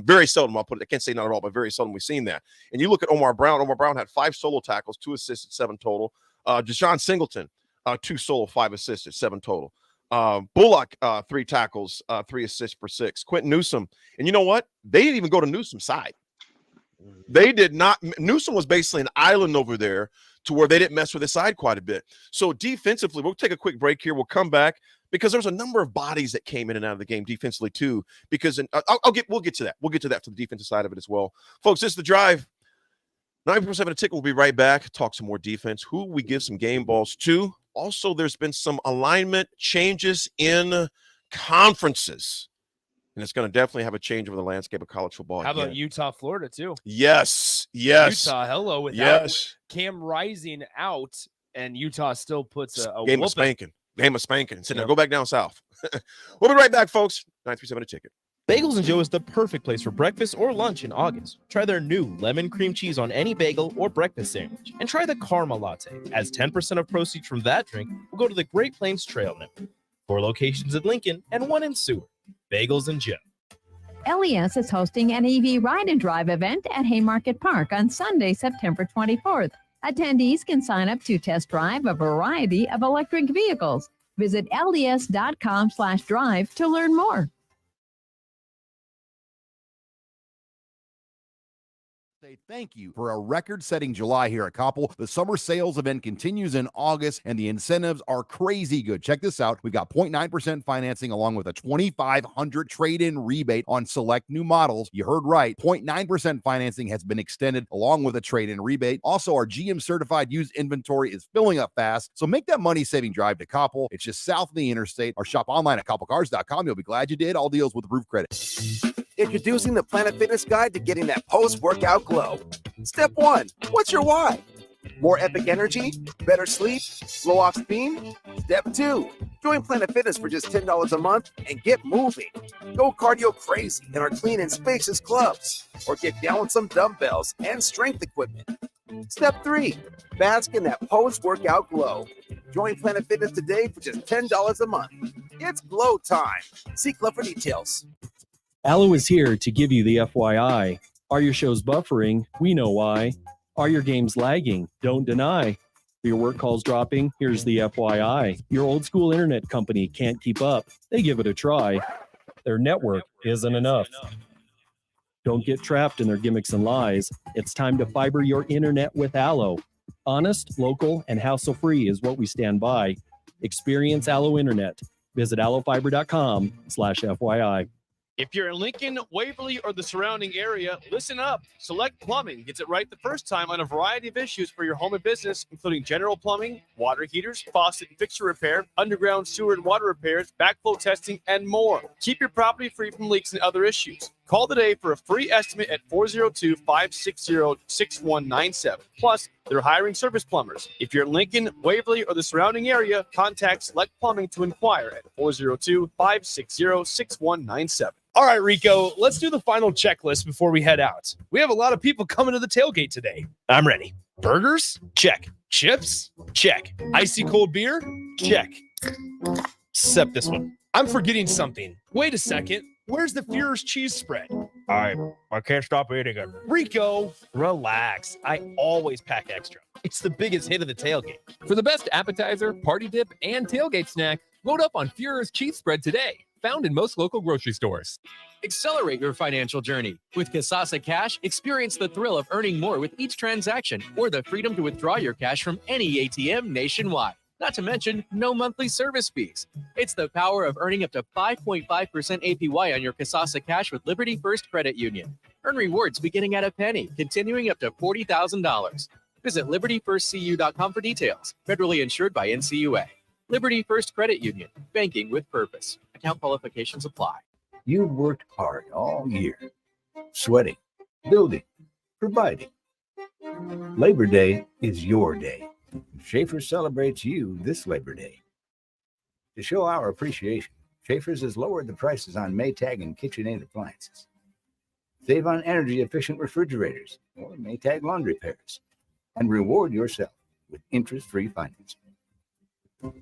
Very seldom, I can't say not at all, but very seldom we've seen that. And you look at Omar Brown. Omar Brown had 5 solo tackles, 2 assists, 7 total. Deshaun Singleton, 2 solo, 5 assists, 7 total. Bullock, 3 tackles, 3 assists for 6. Quentin Newsome. And you know what? They didn't even go to Newsome's side. They did not. Newsome was basically an island over there to where they didn't mess with his side quite a bit. So defensively, we'll take a quick break here. We'll come back because there's a number of bodies that came in and out of the game defensively too. Because we'll get to that. We'll get to that to the defensive side of it as well. Folks, this is The Drive. 90% of the ticket. We'll be right back. Talk some more defense. Who we give some game balls to. Also, there's been some alignment changes in conferences. And it's going to definitely have a change over the landscape of college football. How about Utah, Florida, too? Yes. Utah, hello. Without Cam Rising out, and Utah still puts a game of spanking. Game of spanking. So now go back down south. We'll be right back, folks. 937 a ticket. Bagels & Joe is the perfect place for breakfast or lunch in August. Try their new lemon cream cheese on any bagel or breakfast sandwich. And try the Karma Latte, as 10% of proceeds from that drink will go to the Great Plains Trail Network. 4 locations in Lincoln and 1 in Seward. Bagels & Joe. LES is hosting an EV Ride and Drive event at Haymarket Park on Sunday, September 24th. Attendees can sign up to test drive a variety of electric vehicles. Visit les.com/drive to learn more. Thank you for a record-setting July here at Koppel. The summer sales event continues in August, and the incentives are crazy good. Check this out. We've got 0.9% financing along with a $2,500 trade-in rebate on select new models. You heard right. 0.9% financing has been extended along with a trade-in rebate. Also, our GM-certified used inventory is filling up fast, so make that money-saving drive to Koppel. It's just south of the interstate, or shop online at koppelcars.com. You'll be glad you did. All deals with approved credit. Introducing the Planet Fitness Guide to getting that post-workout glow. Step 1, what's your why? More epic energy? Better sleep? Blow off steam? Step 2, join Planet Fitness for just $10 a month and get moving. Go cardio crazy in our clean and spacious clubs, or get down with some dumbbells and strength equipment. Step 3, bask in that post-workout glow. Join Planet Fitness today for just $10 a month. It's glow time. See club for details. Allo is here to give you the FYI. Are your shows buffering? We know why. Are your games lagging? Don't deny. Are your work calls dropping? Here's the FYI. Your old school internet company can't keep up. They give it a try. Their network isn't enough. Don't get trapped in their gimmicks and lies. It's time to fiber your internet with Allo. Honest, local, and hassle-free is what we stand by. Experience Allo Internet. Visit allofiber.com/FYI. If you're in Lincoln, Waverly, or the surrounding area, listen up. Select Plumbing gets it right the first time on a variety of issues for your home and business, including general plumbing, water heaters, faucet and fixture repair, underground sewer and water repairs, backflow testing, and more. Keep your property free from leaks and other issues. Call today for a free estimate at 402-560-6197. Plus, they're hiring service plumbers. If you're in Lincoln, Waverly, or the surrounding area, contact Select Plumbing to inquire at 402-560-6197. All right, Rico, let's do the final checklist before we head out. We have a lot of people coming to the tailgate today. I'm ready. Burgers? Check. Chips? Check. Icy cold beer? Check. Except this one. I'm forgetting something. Wait a second. Where's the Führer's cheese spread? I can't stop eating it. Rico, Relax. I always pack extra. It's the biggest hit of the tailgate. For the best appetizer, party dip, and tailgate snack, load up on Führer's cheese spread today. Found in most local grocery stores. Accelerate your financial journey. With Kasasa Cash, experience the thrill of earning more with each transaction or the freedom to withdraw your cash from any ATM nationwide. Not to mention, no monthly service fees. It's the power of earning up to 5.5% APY on your Kasasa Cash with Liberty First Credit Union. Earn rewards beginning at a penny, continuing up to $40,000. Visit libertyfirstcu.com for details. Federally insured by NCUA. Liberty First Credit Union. Banking with purpose. Account qualifications apply. You've worked hard all year, sweating, building, providing. Labor Day is your day. Schaefer's celebrates you this Labor Day. To show our appreciation, Schaefer's has lowered the prices on Maytag and KitchenAid appliances. Save on energy-efficient refrigerators or Maytag laundry pairs, and reward yourself with interest-free financing.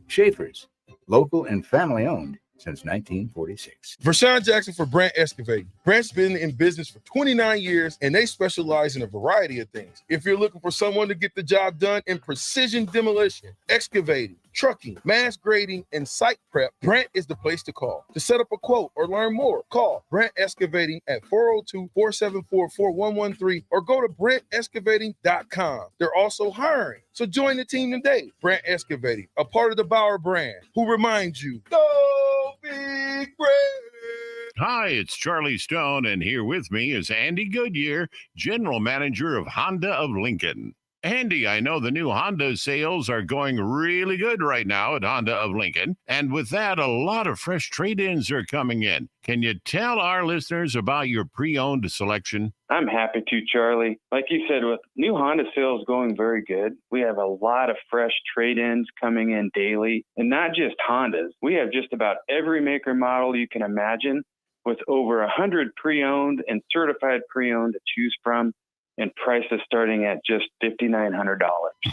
Schaefer's, local and family-owned since 1946. Vershawn Jackson for Brandt Excavating. Brandt's been in business for 29 years, and they specialize in a variety of things. If you're looking for someone to get the job done in precision demolition, excavating, trucking, mass grading, and site prep, Brandt is the place to call. To set up a quote or learn more, call Brandt Excavating at 402-474-4113 or go to BrandtExcavating.com. They're also hiring, so join the team today. Brandt Excavating, a part of the Bauer brand, who reminds you, go Big Brand! Hi, it's Charlie Stone, and here with me is Andy Goodyear, General Manager of Honda of Lincoln. Andy, I know the new Honda sales are going really good right now at Honda of Lincoln, and with that, a lot of fresh trade-ins are coming in. Can you tell our listeners about your pre-owned selection? I'm happy to, Charlie. Like you said, with new Honda sales going very good, we have a lot of fresh trade-ins coming in daily, and not just Hondas. We have just about every maker model you can imagine, with over 100 pre-owned and certified pre-owned to choose from, and prices starting at just $5,900.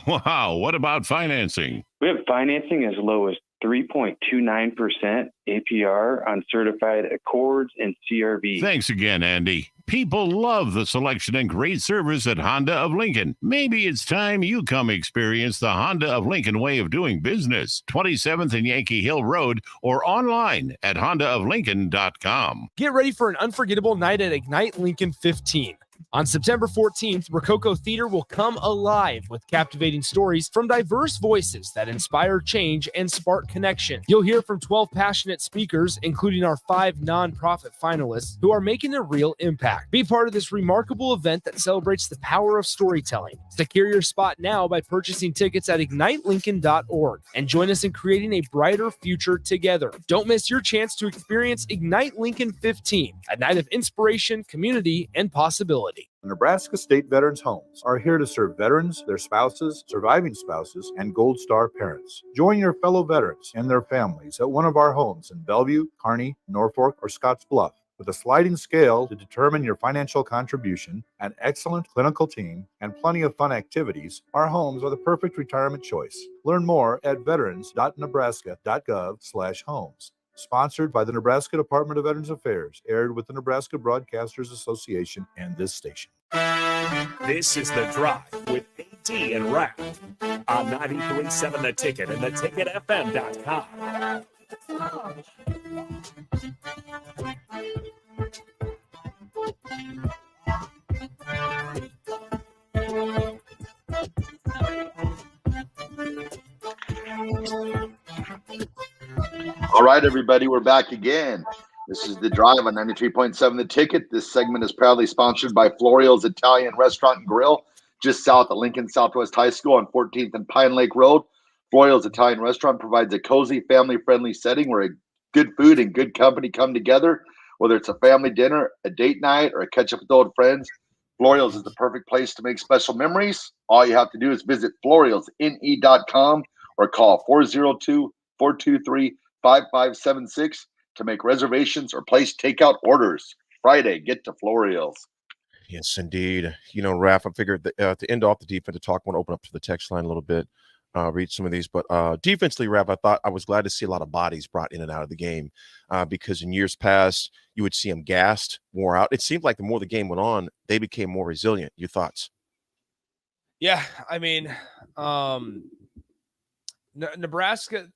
Wow, what about financing? We have financing as low as 3.29% APR on certified Accords and CRV. Thanks again, Andy. People love the selection and great service at Honda of Lincoln. Maybe it's time you come experience the Honda of Lincoln way of doing business. 27th and Yankee Hill Road or online at hondaoflincoln.com. Get ready for an unforgettable night at Ignite Lincoln 15. On September 14th, Rococo Theater will come alive with captivating stories from diverse voices that inspire change and spark connection. You'll hear from 12 passionate speakers, including our 5 nonprofit finalists, who are making a real impact. Be part of this remarkable event that celebrates the power of storytelling. Secure your spot now by purchasing tickets at ignitelincoln.org and join us in creating a brighter future together. Don't miss your chance to experience Ignite Lincoln 15, a night of inspiration, community, and possibility. Nebraska State Veterans Homes are here to serve veterans, their spouses, surviving spouses, and Gold Star parents. Join your fellow veterans and their families at one of our homes in Bellevue, Kearney, Norfolk, or Scottsbluff. With a sliding scale to determine your financial contribution, an excellent clinical team, and plenty of fun activities, our homes are the perfect retirement choice. Learn more at veterans.nebraska.gov/homes. Sponsored by the Nebraska Department of Veterans Affairs, aired with the Nebraska Broadcasters Association and this station. This is The Drive with AD and Raff on 93.7 The Ticket and theticketfm.com. All right, everybody, we're back again. This is The Drive on 93.7 The Ticket. This segment is proudly sponsored by Florial's Italian Restaurant and Grill, just south of Lincoln Southwest High School on 14th and Pine Lake Road. Florial's Italian Restaurant provides a cozy, family-friendly setting where good food and good company come together. Whether it's a family dinner, a date night, or a catch-up with old friends, Florial's is the perfect place to make special memories. All you have to do is visit florialsne.com or call 402-423-5576 to make reservations or place takeout orders. Friday, get to Florial's. Yes, indeed. You know, Raff, I figured that, to end off the defensive talk, I want to open up to the text line a little bit, read some of these. But defensively, Raff, I was glad to see a lot of bodies brought in and out of the game because in years past, you would see them gassed, wore out. It seemed like the more the game went on, they became more resilient. Your thoughts? Yeah, I mean, Nebraska,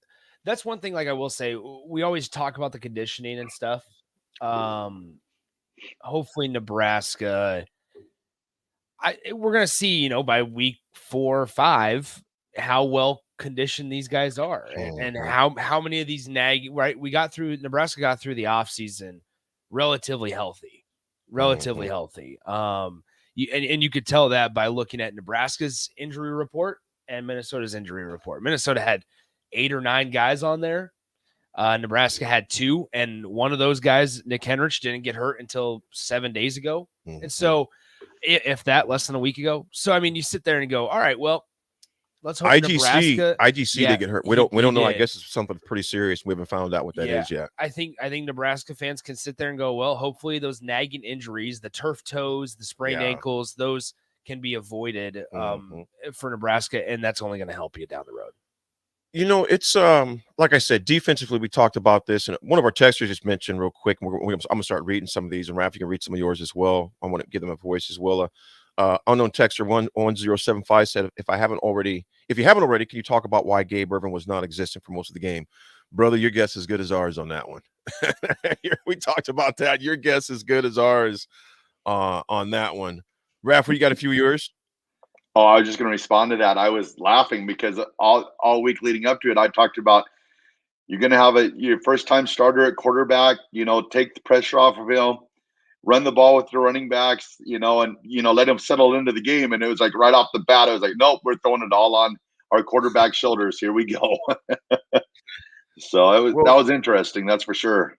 that's one thing, like I will say, we always talk about the conditioning and stuff. Hopefully Nebraska, we're going to see, you know, by week 4 or 5, how well conditioned these guys are and how many of these right. Nebraska got through the offseason relatively healthy. You could tell that by looking at Nebraska's injury report and Minnesota's injury report. Minnesota had 8 or 9 guys on there. Nebraska had 2, and one of those guys, Nick Henrich, didn't get hurt until 7 days ago. And so, if that, less than a week ago. So, I mean, you sit there and go, all right, well, let's hope Nebraska. IGC did get hurt. We don't know. I guess it's something pretty serious. We haven't found out what that is yet. I think Nebraska fans can sit there and go, well, hopefully those nagging injuries, the turf toes, the sprained ankles, those can be avoided for Nebraska, and that's only going to help you down the road. You know, it's like I said, defensively, we talked about this, and one of our texters just mentioned real quick. I'm going to start reading some of these, and Raff, you can read some of yours as well. I want to give them a voice as well. Unknown texter 1075 said, if you haven't already, can you talk about why Gabe Irvin was non-existent for most of the game? Brother, your guess is as good as ours on that one. We talked about that. Your guess is as good as ours on that one. Raff, you got a few of yours? Oh, I was just going to respond to that. I was laughing because all week leading up to it, I talked about you're going to have your first-time starter at quarterback, you know, take the pressure off of him, run the ball with your running backs, you know, and, you know, let him settle into the game. And it was like right off the bat, I was like, nope, we're throwing it all on our quarterback shoulders. Here we go. So that was interesting. That's for sure.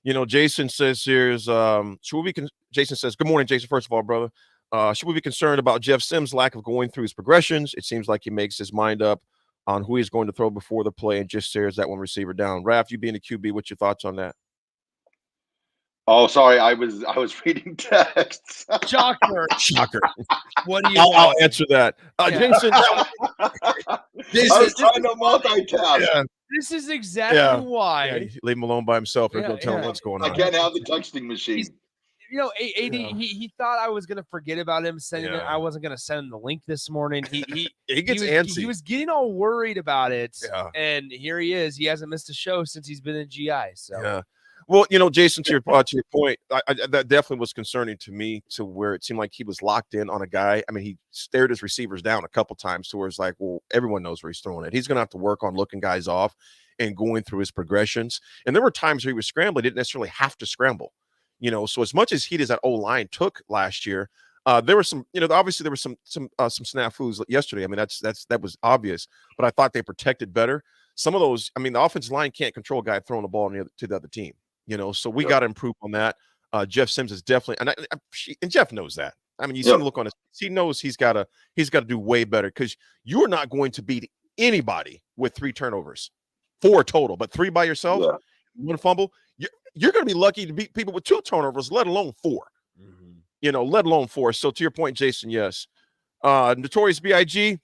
You know, Jason says here's Jason says, good morning, Jason. First of all, brother. Should we be concerned about Jeff Sims' lack of going through his progressions? It seems like he makes his mind up on who he's going to throw before the play and just stares that one receiver down. Raff, you being a QB, what's your thoughts on that? Oh, sorry, I was reading texts. Shocker. What do you? I'll answer that. Jason. I was trying to multitask. Yeah. This is exactly why. Yeah, leave him alone by himself. There's no telling what's going on. I can't have the texting machine. You know, AD, he thought I was going to forget about him sending it. I wasn't going to send him the link this morning. He gets antsy. He was getting all worried about it. Yeah. And here he is. He hasn't missed a show since he's been in GI. So, yeah. Well, you know, Jason, to your point, that definitely was concerning to me, to where it seemed like he was locked in on a guy. I mean, he stared his receivers down a couple times to where it's like, well, everyone knows where he's throwing it. He's going to have to work on looking guys off and going through his progressions. And there were times where he was scrambling, he didn't necessarily have to scramble. You know, so as much as heat as that O-line took last year, there were some, you know, obviously there were some snafus yesterday. I mean, that was obvious, but I thought they protected better. Some of those, I mean, the offensive line can't control a guy throwing the ball to the other team, you know, so we got to improve on that. Jeff Sims is definitely, and Jeff knows that. I mean, you see the look on his face. He knows he's got to do way better, because you're not going to beat anybody with 3 turnovers, 4 total, but 3 by yourself, 1 fumble. You're going to be lucky to beat people with 2 turnovers, let alone 4. You know, let alone 4. So to your point, Jason, yes. Notorious B.I.G.,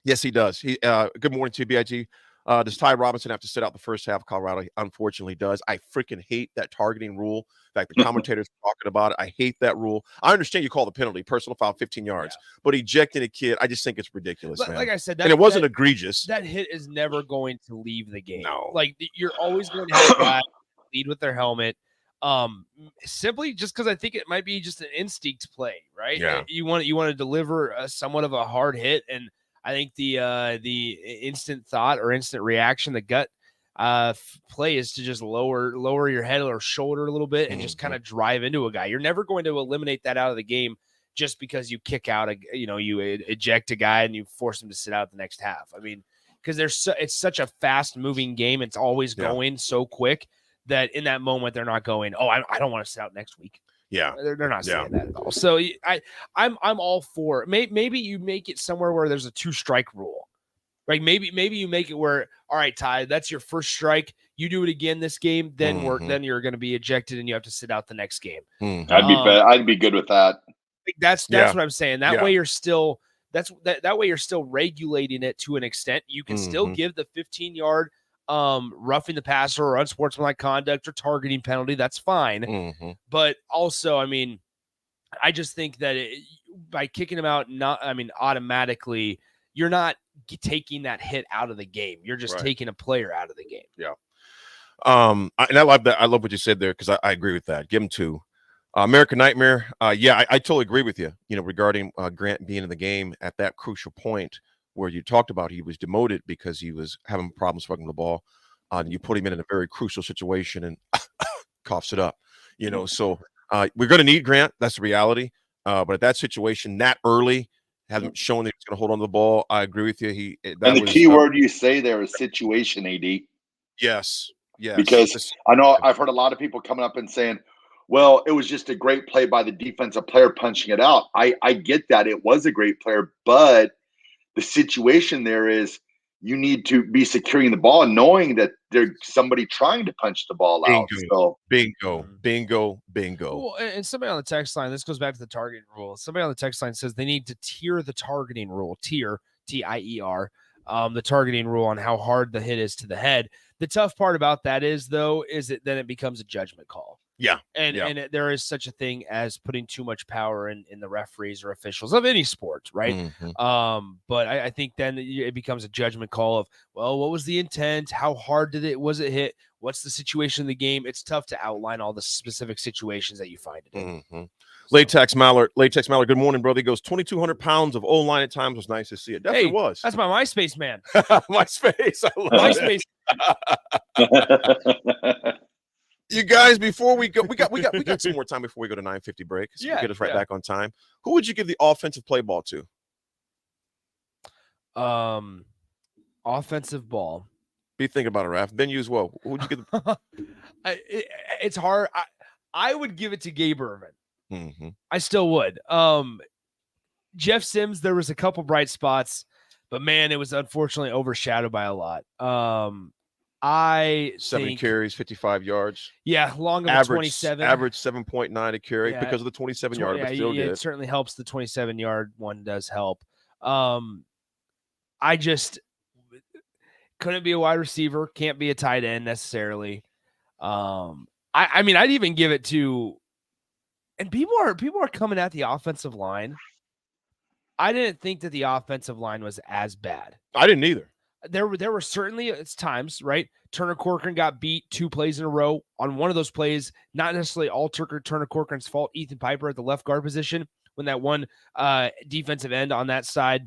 yes, he does. Good morning to you, B.I.G. Does Ty Robinson have to sit out the first half? Colorado unfortunately does. I freaking hate that targeting rule. In fact, the commentators are talking about it. I hate that rule. I understand you call the penalty, personal foul, 15 yards, but ejecting a kid, I just think it's ridiculous, man. Like I said, and it wasn't egregious. That hit is never going to leave the game. No. Like, you're always going to have a guy lead with their helmet, simply just because I think it might be just an instinct play, right? Yeah. You want to deliver somewhat of a hard hit, and I think the instant thought or instant reaction, the gut play, is to just lower your head or shoulder a little bit and just kind of drive into a guy. You're never going to eliminate that out of the game just because you kick out you eject a guy and you force him to sit out the next half. I mean, because it's such a fast moving game. It's always going so quick that in that moment they're not going, oh, I don't want to sit out next week. Yeah, they're not saying that at all. So I'm all for it. Maybe you make it somewhere where there's a 2-strike rule. Like maybe you make it where, all right, Ty, that's your first strike. You do it again this game, then Mhm. then you're going to be ejected and you have to sit out the next game. Mhm. I'd be good with that. That's Yeah. what I'm saying. That Yeah. way you're still that way you're still regulating it to an extent. You can still Mhm. give the 15-yard roughing the passer or unsportsmanlike conduct or targeting penalty. That's fine. Mhm. But also, I mean, I just think that by kicking him out, automatically, you're not taking that hit out of the game. You're just Right. taking a player out of the game. Yeah. And I love that. I love what you said there because I agree with that. Give him 2. American Nightmare. Yeah, I totally agree with you. Regarding Grant being in the game at that crucial point where you talked about he was demoted because he was having problems fucking the ball. You put him in a very crucial situation and coughs it up. So we're going to need Grant. That's the reality. But at that situation, that early, hasn't shown that he's going to hold on to the ball. I agree with you. And the key word you say there is situation, AD. Yes. Because I know I've heard a lot of people coming up and saying, well, it was just a great play by the defensive player punching it out. I get that. It was a great player, but the situation there is you need to be securing the ball and knowing that there's somebody trying to punch the ball out. So bingo. Well, and somebody on the text line, this goes back to the targeting rule. Somebody on the text line says they need to tier the targeting rule, tier, T-I-E-R, the targeting rule on how hard the hit is to the head. The tough part about that is then it becomes a judgment call. Yeah. And there is such a thing as putting too much power in the referees or officials of any sport, right? Mhm. But I think then it becomes a judgment call of, well, what was the intent? How hard was it hit? What's the situation in the game? It's tough to outline all the specific situations that you find it in. Mhm. Latex Mallard, good morning, brother. He goes, 2,200 pounds of O-line at times was nice to see. It definitely was. That's my MySpace man. MySpace. I love MySpace. You guys, before we go, we got some more time before we go to 9:50 break. So Yeah, get us right yeah. back on time. Who would you give the offensive play ball to? Offensive ball. Be thinking about it, Raff. Then you as well. Who would you give? It's hard. I would give it to Gabe Ervin. Mhm. I still would. Jeff Sims, there was a couple bright spots, but man, it was unfortunately overshadowed by a lot. I 7 think, carries, 55 yards. yeah, long of a Average 27. Average 7.9 a carry Yeah. because of the 27-yard, but still yeah, did. it certainly helps. The 27-yard one does help. I just couldn't be a wide receiver, can't be a tight end necessarily. I mean, I'd even give it to, and people are coming at the offensive line. I didn't think that the offensive line was as bad. I didn't either. There were certainly it's times, right? Turner Corcoran got beat 2 plays in a row. On one of those plays, not necessarily all Turner Corcoran's fault. Ethan Piper at the left guard position, when that one defensive end on that side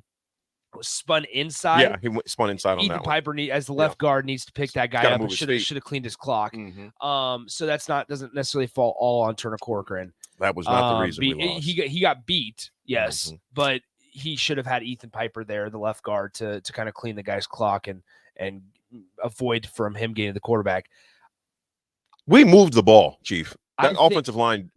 was spun inside. Yeah, he spun inside on Ethan that one. Piper as the left guard needs to pick that guy Gotta up. move And his should feet. have cleaned his clock. Mhm. So doesn't necessarily fall all on Turner Corcoran. That was not the reason we lost. He got beat, yes, Mhm. but he should have had Ethan Piper there, the left guard, to kind of clean the guy's clock and avoid from him getting the quarterback. We moved the ball, Chief. I That think- offensive line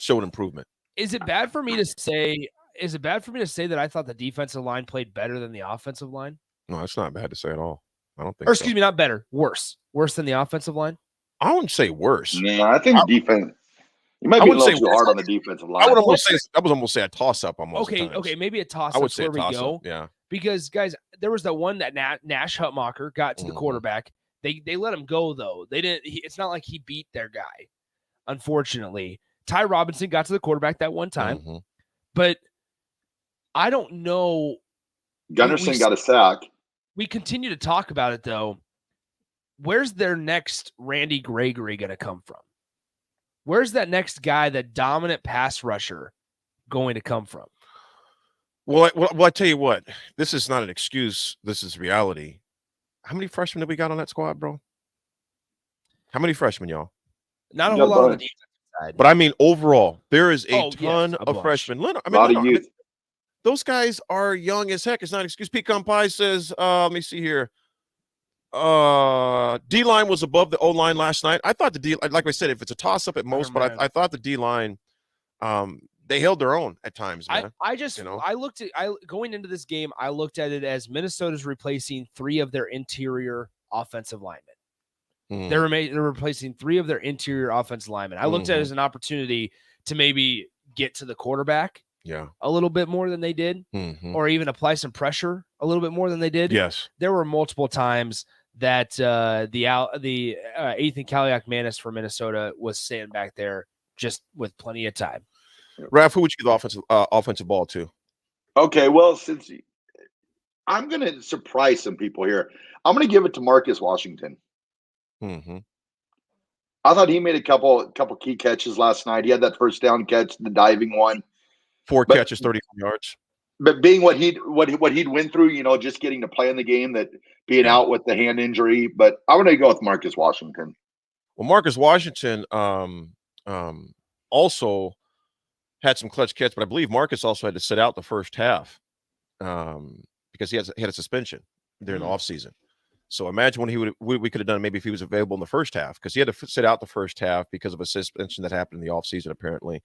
showed improvement. Is it bad for me to say? Is it bad for me to say that I thought the defensive line played better than the offensive line? No, that's not bad to say at all. I don't think. Or excuse me, not better, worse than the offensive line. I wouldn't say worse. Yeah, I think defense. You might I be a wouldn't little say too worse. hard on the defensive line. I would almost say a toss up almost. Okay, at times. okay, maybe a toss. I would say where a we toss go. up. Yeah. Because guys, there was that one that Nash Hutmacher got to the quarterback. They let him go though. They didn't. It's not like he beat their guy. Unfortunately, Ty Robinson got to the quarterback that one time, but I don't know. Gunderson got a sack. We continue to talk about it though. Where's their next Randy Gregory going to come from? Where's that next guy, that dominant pass rusher, going to come from? Well, I tell you what. This is not an excuse. This is reality. How many freshmen have we got on that squad, bro? How many freshmen, y'all? Not a whole lot on the defensive side. But I mean, overall, there is a Oh, yes, ton a of bunch. freshmen. A lot of youth. Those guys are young as heck. It's not an excuse. Pecan Pie says, let me see here. D-line was above the O-line last night. I thought the D, like I said, if it's a toss-up at most, but I thought the D-line, they held their own at times, man. Going into this game, I looked at it as Minnesota's replacing 3 of their interior offensive linemen. They're replacing 3 of their interior offensive linemen. I looked at it as an opportunity to maybe get to the quarterback a little bit more than they did, or even apply some pressure a little bit more than they did. Yes. There were multiple times that the Ethan Kaliak-Manis for Minnesota was standing back there just with plenty of time. Raff, who would you give the offensive ball to? Okay, well, since I'm going to surprise some people here, I'm going to give it to Marcus Washington. I thought he made a couple key catches last night. He had that first down catch, the diving one. 4 catches, 34 yards. But being what he'd went through, just getting to play in the game, that being out with the hand injury. But I'm going to go with Marcus Washington. Well, Marcus Washington also had some clutch catch, but I believe Marcus also had to sit out the first half because he had a suspension during the offseason. So imagine what we could have done maybe if he was available in the first half, because he had to sit out the first half because of a suspension that happened in the offseason apparently.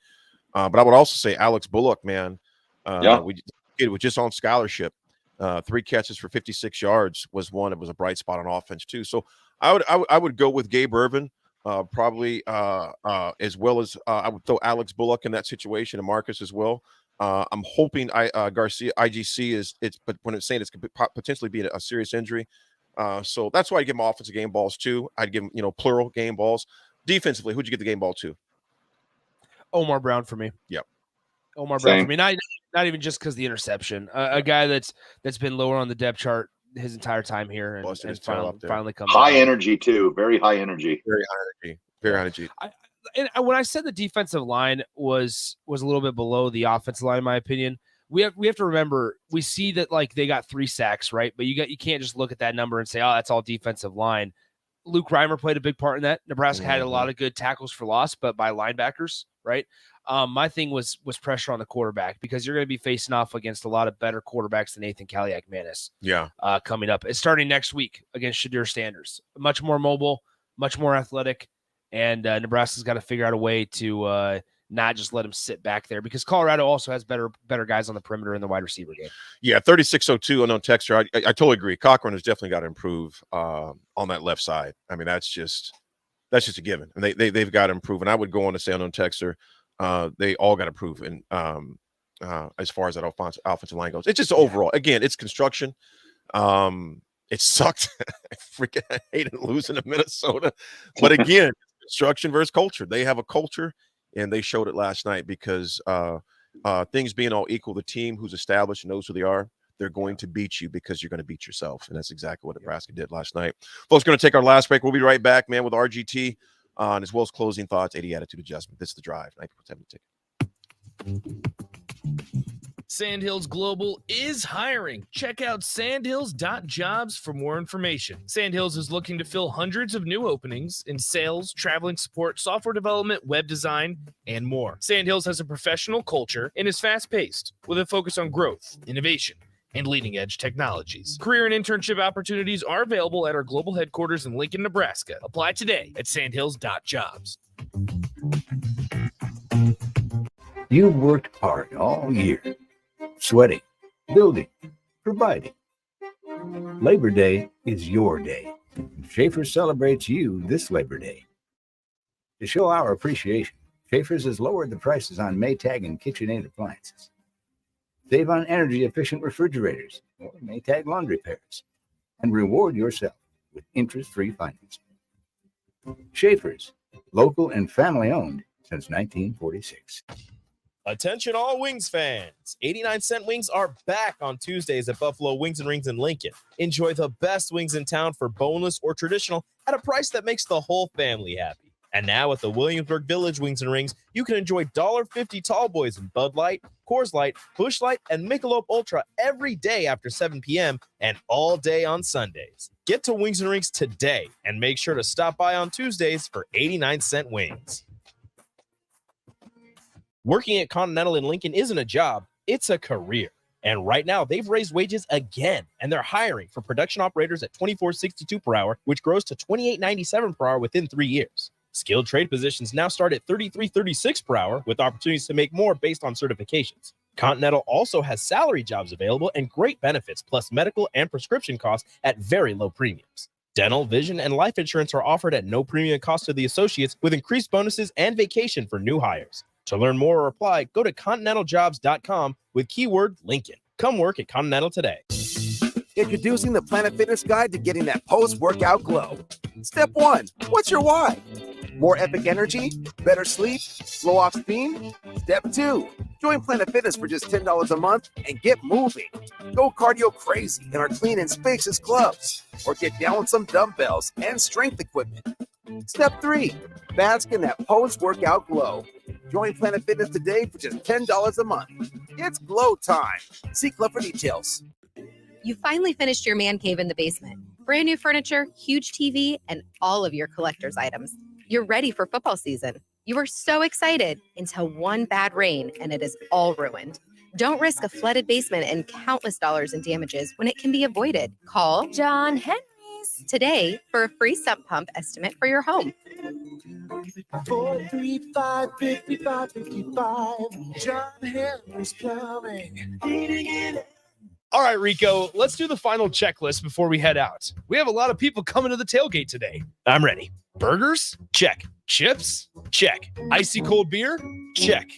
But I would also say Alex Bullock, man. It was just on scholarship. 3 catches for 56 yards was one. It was a bright spot on offense too. So I would go with Gabe Ervin, probably as well as I would throw Alex Bullock in that situation and Marcus as well. I'm hoping Garcia IGC but when it's saying it's could potentially be a serious injury. So that's why I give him offensive game balls too. I'd give him plural game balls. Defensively, who'd you give the game ball to? Omar Brown for me. Yep. Omar Brown for me. Not even just because the interception. A guy that's been lower on the depth chart his entire time here and finally comes high energy too. Very high energy. Very high energy. Very energy. And when I said the defensive line was a little bit below the offensive line, in my opinion, we have to remember, we see that like they got 3 sacks, right? But you can't just look at that number and say, oh, that's all defensive line. Luke Reimer played a big part in that. Nebraska had a lot of good tackles for loss, but by linebackers, right? My thing was pressure on the quarterback, because you're going to be facing off against a lot of better quarterbacks than Nathan Kaliak-Manis. Coming up. It's starting next week against Shadur Sanders. Much more mobile, much more athletic, and Nebraska's got to figure out a way to not just let him sit back there, because Colorado also has better guys on the perimeter in the wide receiver game. Yeah, 3602 unknown texture. I totally agree. Cochran has definitely got to improve on that left side. I mean, that's just a given, and they've got to improve. And I would go on to say unknown texture. They all got to improve, and as far as that offensive line goes, it's just overall. Again, it's construction. It sucked. I freaking hated losing to Minnesota, but again, construction versus culture. They have a culture, and they showed it last night, because things being all equal, the team who's established and knows who they are, they're going to beat you because you're going to beat yourself. And that's exactly what Nebraska did last night. Folks, going to take our last break. We'll be right back, man, with RGT and as well as closing thoughts, 80 attitude adjustment. This is The Drive. 90.7 Ticket. Sandhills Global is hiring. Check out sandhills.jobs for more information. Sandhills is looking to fill hundreds of new openings in sales, traveling support, software development, web design, and more. Sandhills has a professional culture and is fast-paced, with a focus on growth, innovation, and leading-edge technologies. Career and internship opportunities are available at our global headquarters in Lincoln, Nebraska. Apply today at sandhills.jobs. You've worked hard all year, sweating, building, providing. Labor Day is your day. Schaefer's celebrates you this Labor Day. To show our appreciation, Schaefer's has lowered the prices on Maytag and KitchenAid appliances. Save on energy-efficient refrigerators or Maytag laundry pairs, and reward yourself with interest-free financing. Schaefer's, local and family-owned since 1946. Attention all Wings fans. 89-cent wings are back on Tuesdays at Buffalo Wings and Rings in Lincoln. Enjoy the best wings in town for boneless or traditional at a price that makes the whole family happy. And now at the Williamsburg Village Wings and Rings, you can enjoy $1.50 tall boys in Bud Light, Coors Light, Busch Light, and Michelob Ultra every day after 7 p.m. and all day on Sundays. Get to Wings and Rings today and make sure to stop by on Tuesdays for 89-cent wings. Working at Continental in Lincoln isn't a job, it's a career. And right now, they've raised wages again, and they're hiring for production operators at $24.62 per hour, which grows to $28.97 per hour within 3 years. Skilled trade positions now start at $33.36 per hour, with opportunities to make more based on certifications. Continental also has salary jobs available and great benefits, plus medical and prescription costs at very low premiums. Dental, vision, and life insurance are offered at no premium cost to the associates with increased bonuses and vacation for new hires. To learn more or apply, go to continentaljobs.com with keyword Lincoln. Come work at Continental today. Introducing the Planet Fitness Guide to getting that post-workout glow. Step 1. What's your why? More epic energy? Better sleep? Slow off steam? Step 2. Join Planet Fitness for just $10 a month and get moving. Go cardio crazy in our clean and spacious clubs, or get down with some dumbbells and strength equipment. Step 3. Bask in that post-workout glow. Join Planet Fitness today for just $10 a month. It's glow time. See Club for details. You finally finished your man cave in the basement. Brand new furniture, huge TV, and all of your collector's items. You're ready for football season. You were so excited until one bad rain and it is all ruined. Don't risk a flooded basement and countless dollars in damages when it can be avoided. Call John Henry's today for a free sump pump estimate for your home. 435-5555. John Henry's Plumbing. Heating it. All right, Rico, let's do the final checklist before we head out. We have a lot of people coming to the tailgate today. I'm ready. Burgers? Check. Chips? Check. Icy cold beer? Check.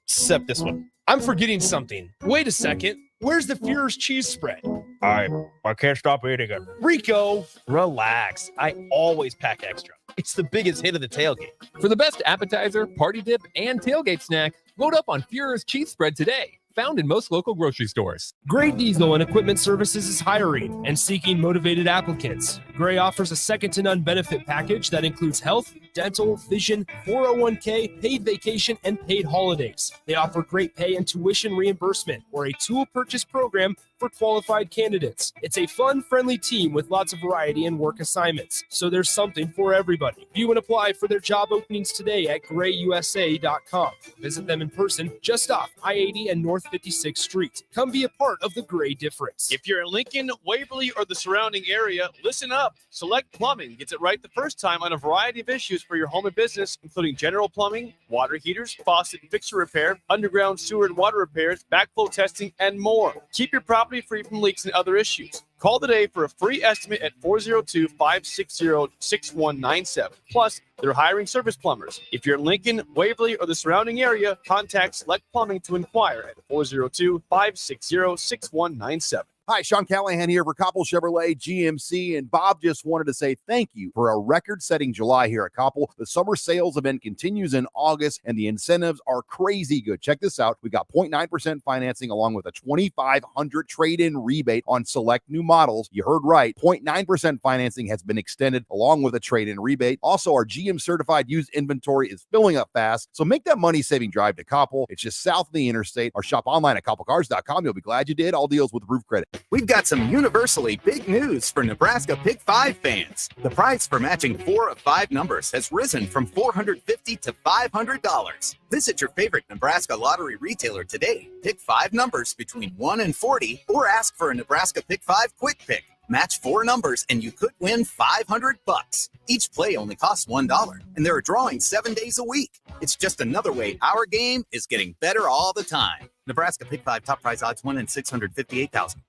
Except this one. I'm forgetting something. Wait a second. Where's the Führer's cheese spread? I can't stop eating it. Rico, relax. I always pack extra. It's the biggest hit of the tailgate. For the best appetizer, party dip, and tailgate snack, load up on Führer's cheese spread today. Found in most local grocery stores. Great Diesel and Equipment Services is hiring and seeking motivated applicants. Gray offers a second-to-none benefit package that includes health, dental, vision, 401k, paid vacation, and paid holidays. They offer great pay and tuition reimbursement or a tool purchase program for qualified candidates. It's a fun, friendly team with lots of variety and work assignments, so there's something for everybody. View and apply for their job openings today at grayusa.com. Visit them in person just off I-80 and North 56th Street. Come be a part of the Gray difference. If you're in Lincoln, Waverly, or the surrounding area, listen up. Select Plumbing gets it right the first time on a variety of issues for your home and business, including general plumbing, water heaters, faucet and fixture repair, underground sewer and water repairs, backflow testing, and more. Keep your property free from leaks and other issues. Call today for a free estimate at 402-560-6197. Plus, they're hiring service plumbers. If you're in Lincoln, Waverly, or the surrounding area, contact Select Plumbing to inquire at 402-560-6197. Hi, Sean Callahan here for Koppel Chevrolet GMC, and Bob just wanted to say thank you for a record-setting July here at Koppel. The summer sales event continues in August, and the incentives are crazy good. Check this out. We got 0.9% financing along with a $2,500 trade-in rebate on select new models. You heard right. 0.9% financing has been extended along with a trade-in rebate. Also, our GM-certified used inventory is filling up fast, so make that money-saving drive to Koppel. It's just south of the interstate, or shop online at koppelcars.com. You'll be glad you did. All deals with roof credit. We've got some universally big news for Nebraska Pick 5 fans. The price for matching 4 of 5 numbers has risen from $450 to $500. Visit your favorite Nebraska lottery retailer today. Pick 5 numbers between 1 and 40, or ask for a Nebraska Pick 5 Quick Pick. Match 4 numbers and you could win $500. Each play only costs $1, and there are drawings 7 days a week. It's just another way our game is getting better all the time. Nebraska Pick 5 top prize odds 1 in 658,000.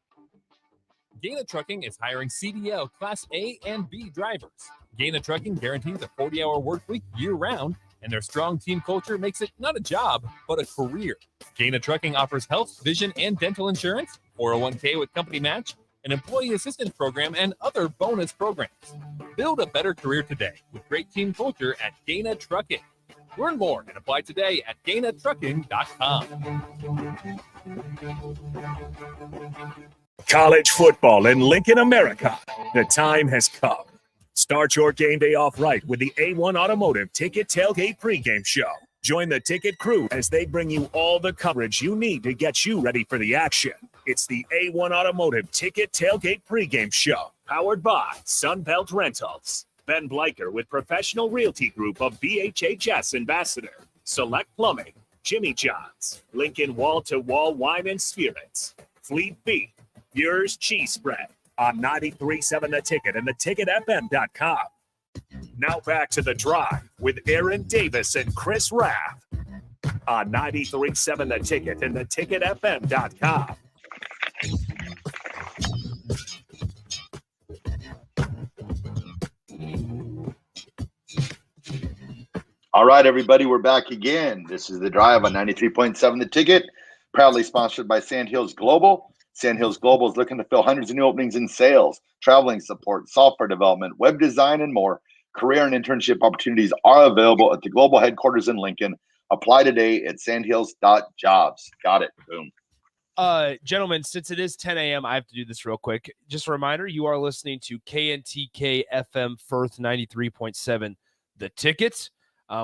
Gaina Trucking is hiring CDL Class A and B drivers. Gaina Trucking guarantees a 40-hour work week year-round, and their strong team culture makes it not a job, but a career. Gaina Trucking offers health, vision, and dental insurance, 401k with company match, an employee assistance program, and other bonus programs. Build a better career today with great team culture at Gaina Trucking. Learn more and apply today at GainaTrucking.com. College football in Lincoln, America. The time has come. Start your game day off right with the A1 Automotive Ticket Tailgate pregame show. Join the ticket crew as they bring you all the coverage you need to get you ready for the action. It's the A1 Automotive Ticket Tailgate pregame show, powered by Sunbelt Rentals. Ben Bleicher with Professional Realty Group of BHHS Ambassador. Select Plumbing, Jimmy John's, Lincoln Wall-to-Wall Wine and Spirits, Fleet Beef, Yours Cheese Spread on 93.7 The Ticket and theticketfm.com. Now back to The Drive with Aaron Davis and Chris Raff on 93.7 The Ticket and theticketfm.com. All right, everybody, we're back again. This is The Drive on 93.7 The Ticket, proudly sponsored by Sandhills Global. Sandhills Global is looking to fill hundreds of new openings in sales, traveling support, software development, web design, and more. Career and internship opportunities are available at the global headquarters in Lincoln. Apply today at sandhills.jobs. Got it. Boom. Gentlemen, since it is 10 a.m., I have to do this real quick. Just a reminder, you are listening to KNTK FM Firth 93.7 The Ticket.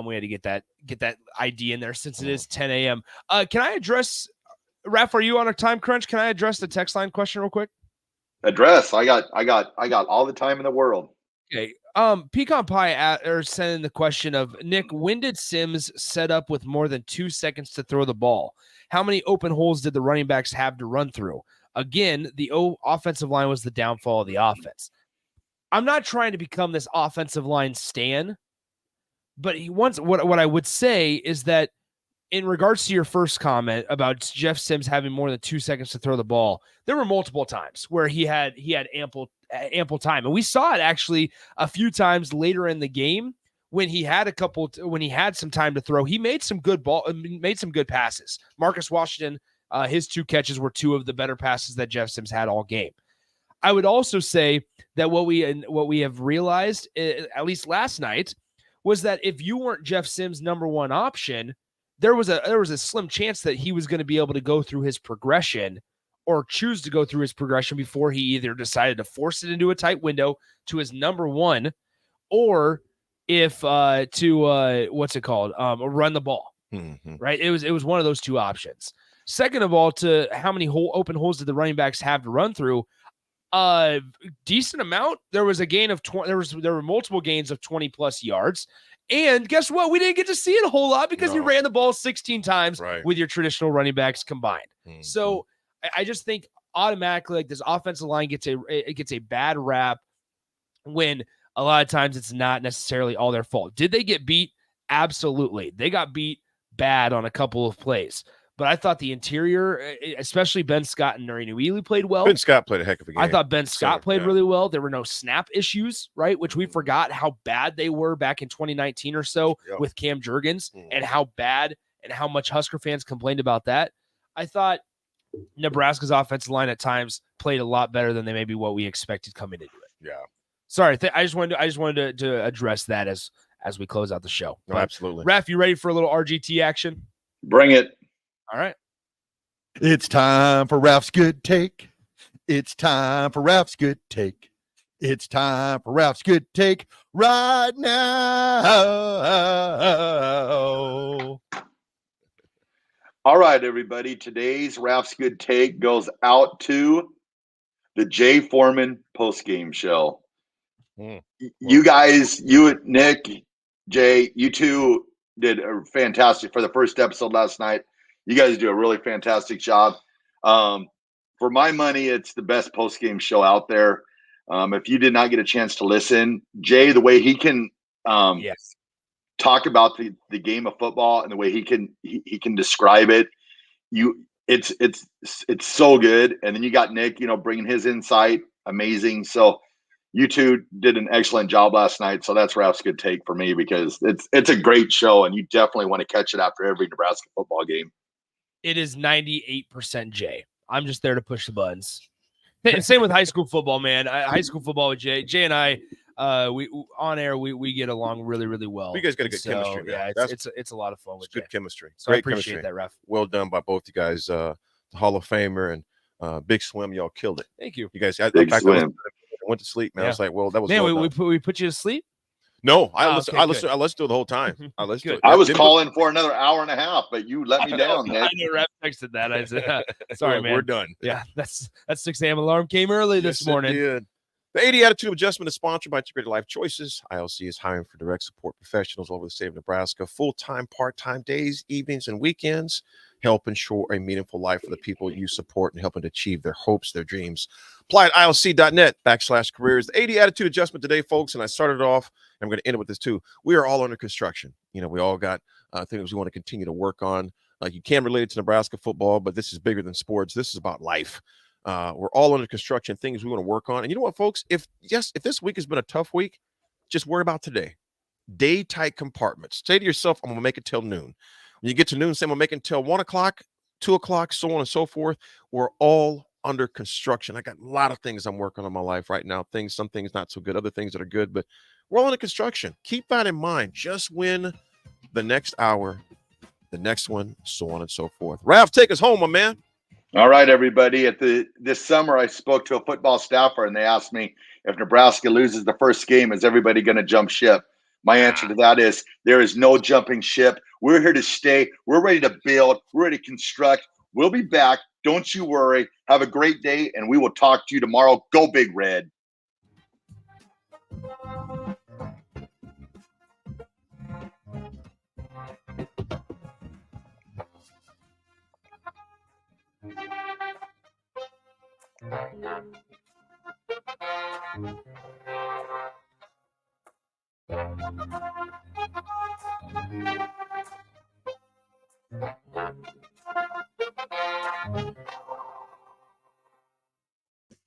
We had to get that ID in there since it is 10 a.m. Can I address, Raff, are you on a time crunch? Can I address the text line question real quick? Address. I got all the time in the world. Okay. Pecan Pie are sending the question of, Nick, when did Sims set up with more than 2 seconds to throw the ball? How many open holes did the running backs have to run through? Again, the offensive line was the downfall of the offense. I'm not trying to become this offensive line stan, but what I would say is that in regards to your first comment about Jeff Sims having more than 2 seconds to throw the ball, there were multiple times where he had ample time, and we saw it actually a few times later in the game when he had some time to throw. He made some good passes. Marcus Washington, his 2 catches were 2 of the better passes that Jeff Sims had all game. I would also say that what we have realized, at least last night, was that if you weren't Jeff Sims' number one option, there was a slim chance that he was going to be able to go through his progression or choose to go through his progression before he either decided to force it into a tight window to his number one, or if run the ball. Mm-hmm. Right? It was one of those 2 options. Second of all, to how many open holes did the running backs have to run through? Decent amount. There was a gain of 20. There were multiple gains of 20 plus yards. And guess what? We didn't get to see it a whole lot because you ran the ball 16 times with your traditional running backs combined. Mm-hmm. So I just think automatically, like, this offensive line gets a bad rap when a lot of times it's not necessarily all their fault. Did they get beat? Absolutely. They got beat bad on a couple of plays. But I thought the interior, especially Ben Scott and Nuri Nuili, played well. Ben Scott played a heck of a game. I thought Ben Scott played really well. There were no snap issues, right? Which we forgot how bad they were back in 2019 or so with Cam Jurgens, and how bad and how much Husker fans complained about that. I thought Nebraska's offensive line at times played a lot better than maybe what we expected coming into it. Yeah. Sorry, I just wanted to address that as we close out the show. No, absolutely. Raff, you ready for a little RGT action? Bring it. All right. It's time for Raff's Good Take. It's time for Raff's Good Take. It's time for Raff's Good Take right now. All right, everybody. Today's Raff's Good Take goes out to the Jay Foreman postgame show. You guys, Nick, Jay, you two did a fantastic for the first episode last night. You guys do a really fantastic job. For my money, it's the best post-game show out there. If you did not get a chance to listen, Jay, the way he can talk about the game of football and the way he can describe it, it's so good. And then you got Nick, bringing his insight, amazing. So you two did an excellent job last night. So that's Raff's Good Take for me, because it's a great show, and you definitely want to catch it after every Nebraska football game. It is 98% Jay. I'm just there to push the buttons. Same with high school football, man. High school football with Jay. Jay and I, we on air, we get along really, really well. You guys got a good chemistry. Yeah, it's a lot of fun with good Jay. chemistry. So Great I appreciate chemistry. that, Raff. Well done by both you guys. The Hall of Famer and Big Swim, y'all killed it. Thank you. You guys. I went to sleep, man. I was like, well, that was we put you to sleep. No, I listened to it the whole time. I listened to it. I was calling for another hour and a half, but you let me down, Nick. I knew Raff texted that. I said, sorry, man. We're done. Yeah, that 6 a.m. alarm came early this morning. It did. The 80 Attitude Adjustment is sponsored by Integrated Life Choices. ILC is hiring for direct support professionals all over the state of Nebraska, full-time, part-time days, evenings, and weekends. Help ensure a meaningful life for the people you support and helping to achieve their hopes, their dreams. Apply at ilc.net/careers. The 80 Attitude Adjustment today, folks, and I started off, and I'm going to end it with this too. We are all under construction. We all got things we want to continue to work on. You can't relate it to Nebraska football, but this is bigger than sports. This is about life. We're all under construction, things we want to work on. And you know what, folks? If this week has been a tough week, just worry about today. day tight compartments. Say to yourself, I'm going to make it till noon. When you get to noon, say I'm going to make it till 1 o'clock, 2 o'clock, so on and so forth. We're all under construction. I got a lot of things I'm working on in my life right now. Some things not so good, other things that are good, but we're all under construction. Keep that in mind. Just win the next hour, the next one, so on and so forth. Raff, take us home, my man. All right, everybody. This summer, I spoke to a football staffer, and they asked me, if Nebraska loses the first game, is everybody going to jump ship? My answer to that is there is no jumping ship. We're here to stay. We're ready to build. We're ready to construct. We'll be back. Don't you worry. Have a great day, and we will talk to you tomorrow. Go Big Red.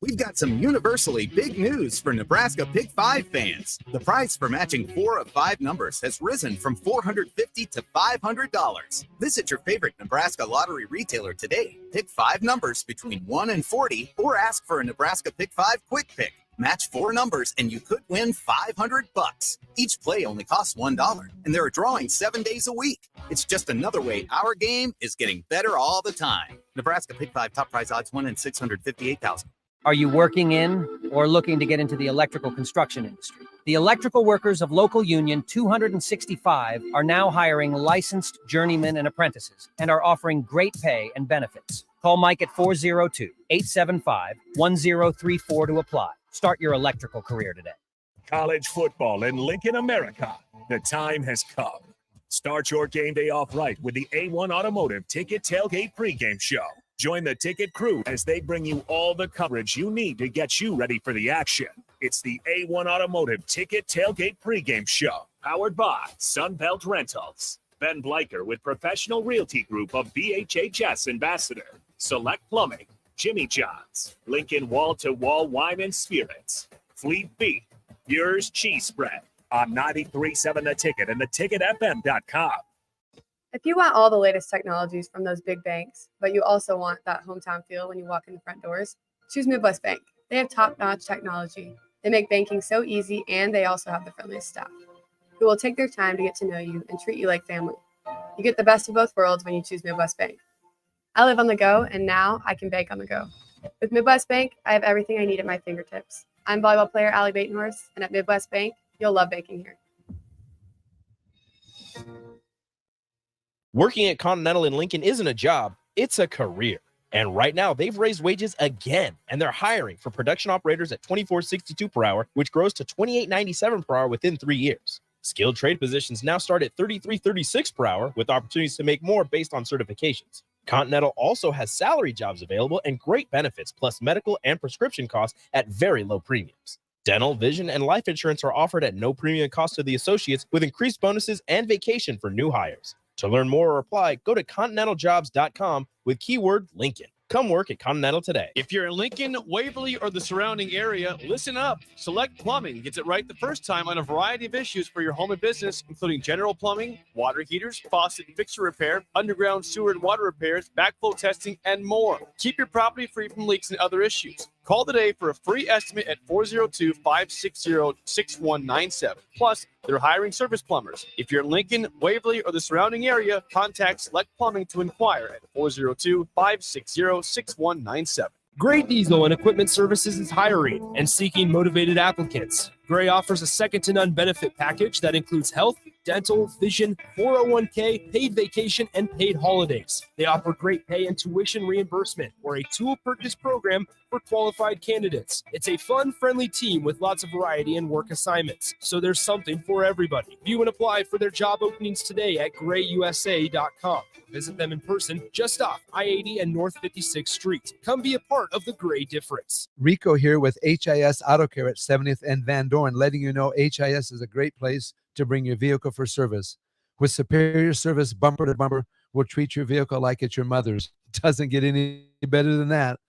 We've got some universally big news for Nebraska Pick 5 fans. The price for matching 4 of 5 numbers has risen from $450 to $500. Visit your favorite Nebraska lottery retailer today. Pick 5 numbers between 1 and 40 or ask for a Nebraska Pick 5 Quick Pick. Match 4 numbers and you could win $500. Each play only costs $1 and there are drawings 7 days a week. It's just another way our game is getting better all the time. Nebraska Pick 5 top prize odds 1 in 658,000. Are you working in or looking to get into the electrical construction industry? The electrical workers of Local Union 265 are now hiring licensed journeymen and apprentices and are offering great pay and benefits. Call Mike at 402-875-1034 to apply. Start your electrical career today. College football in Lincoln, America. The time has come. Start your game day off right with the A1 Automotive Ticket Tailgate pregame show. Join the ticket crew as they bring you all the coverage you need to get you ready for the action. It's the A1 Automotive Ticket Tailgate pregame show, powered by Sunbelt Rentals. Ben Bleicher with Professional Realty Group of BHHS Ambassador, Select Plumbing, Jimmy John's, Lincoln Wall-to-Wall Wine and Spirits, Fleet Beef, Yours Cheese Spread on 93.7 The Ticket and theticketfm.com. If you want all the latest technologies from those big banks, but you also want that hometown feel when you walk in the front doors, choose Midwest Bank. They have top-notch technology. They make banking so easy, and they also have the friendliest staff who will take their time to get to know you and treat you like family. You get the best of both worlds when you choose Midwest Bank. I live on the go, and now I can bank on the go. With Midwest Bank, I have everything I need at my fingertips. I'm volleyball player Allie Batenhorst, and at Midwest Bank, you'll love banking here. Working at Continental in Lincoln isn't a job, it's a career. And right now, they've raised wages again, and they're hiring for production operators at $24.62 per hour, which grows to $28.97 per hour within 3 years. Skilled trade positions now start at $33.36 per hour, with opportunities to make more based on certifications. Continental also has salary jobs available and great benefits, plus medical and prescription costs at very low premiums. Dental, vision, and life insurance are offered at no premium cost to the associates, with increased bonuses and vacation for new hires. To learn more or apply, go to continentaljobs.com with keyword Lincoln. Come work at Continental today. If you're in Lincoln, Waverly, or the surrounding area, listen up. Select Plumbing gets it right the first time on a variety of issues for your home and business, including general plumbing, water heaters, faucet and fixture repair, underground sewer and water repairs, backflow testing, and more. Keep your property free from leaks and other issues. Call today for a free estimate at 402-560-6197. Plus, they're hiring service plumbers. If you're in Lincoln, Waverly, or the surrounding area, contact Select Plumbing to inquire at 402-560-6197. Great Diesel and Equipment Services is hiring and seeking motivated applicants. Gray offers a second-to-none benefit package that includes health, dental, vision, 401k, paid vacation, and paid holidays. They offer great pay and tuition reimbursement or a tool purchase program for qualified candidates. It's a fun, friendly team with lots of variety and work assignments, so there's something for everybody. View and apply for their job openings today at grayusa.com. Visit them in person just off I-80 and North 56th Street. Come be a part of the Gray difference. Rico here with HIS Auto Care at 70th and Van Dorn, letting you know HIS is a great place to bring your vehicle for service. With superior service, bumper to bumper, we'll treat your vehicle like it's your mother's. Doesn't get any better than that.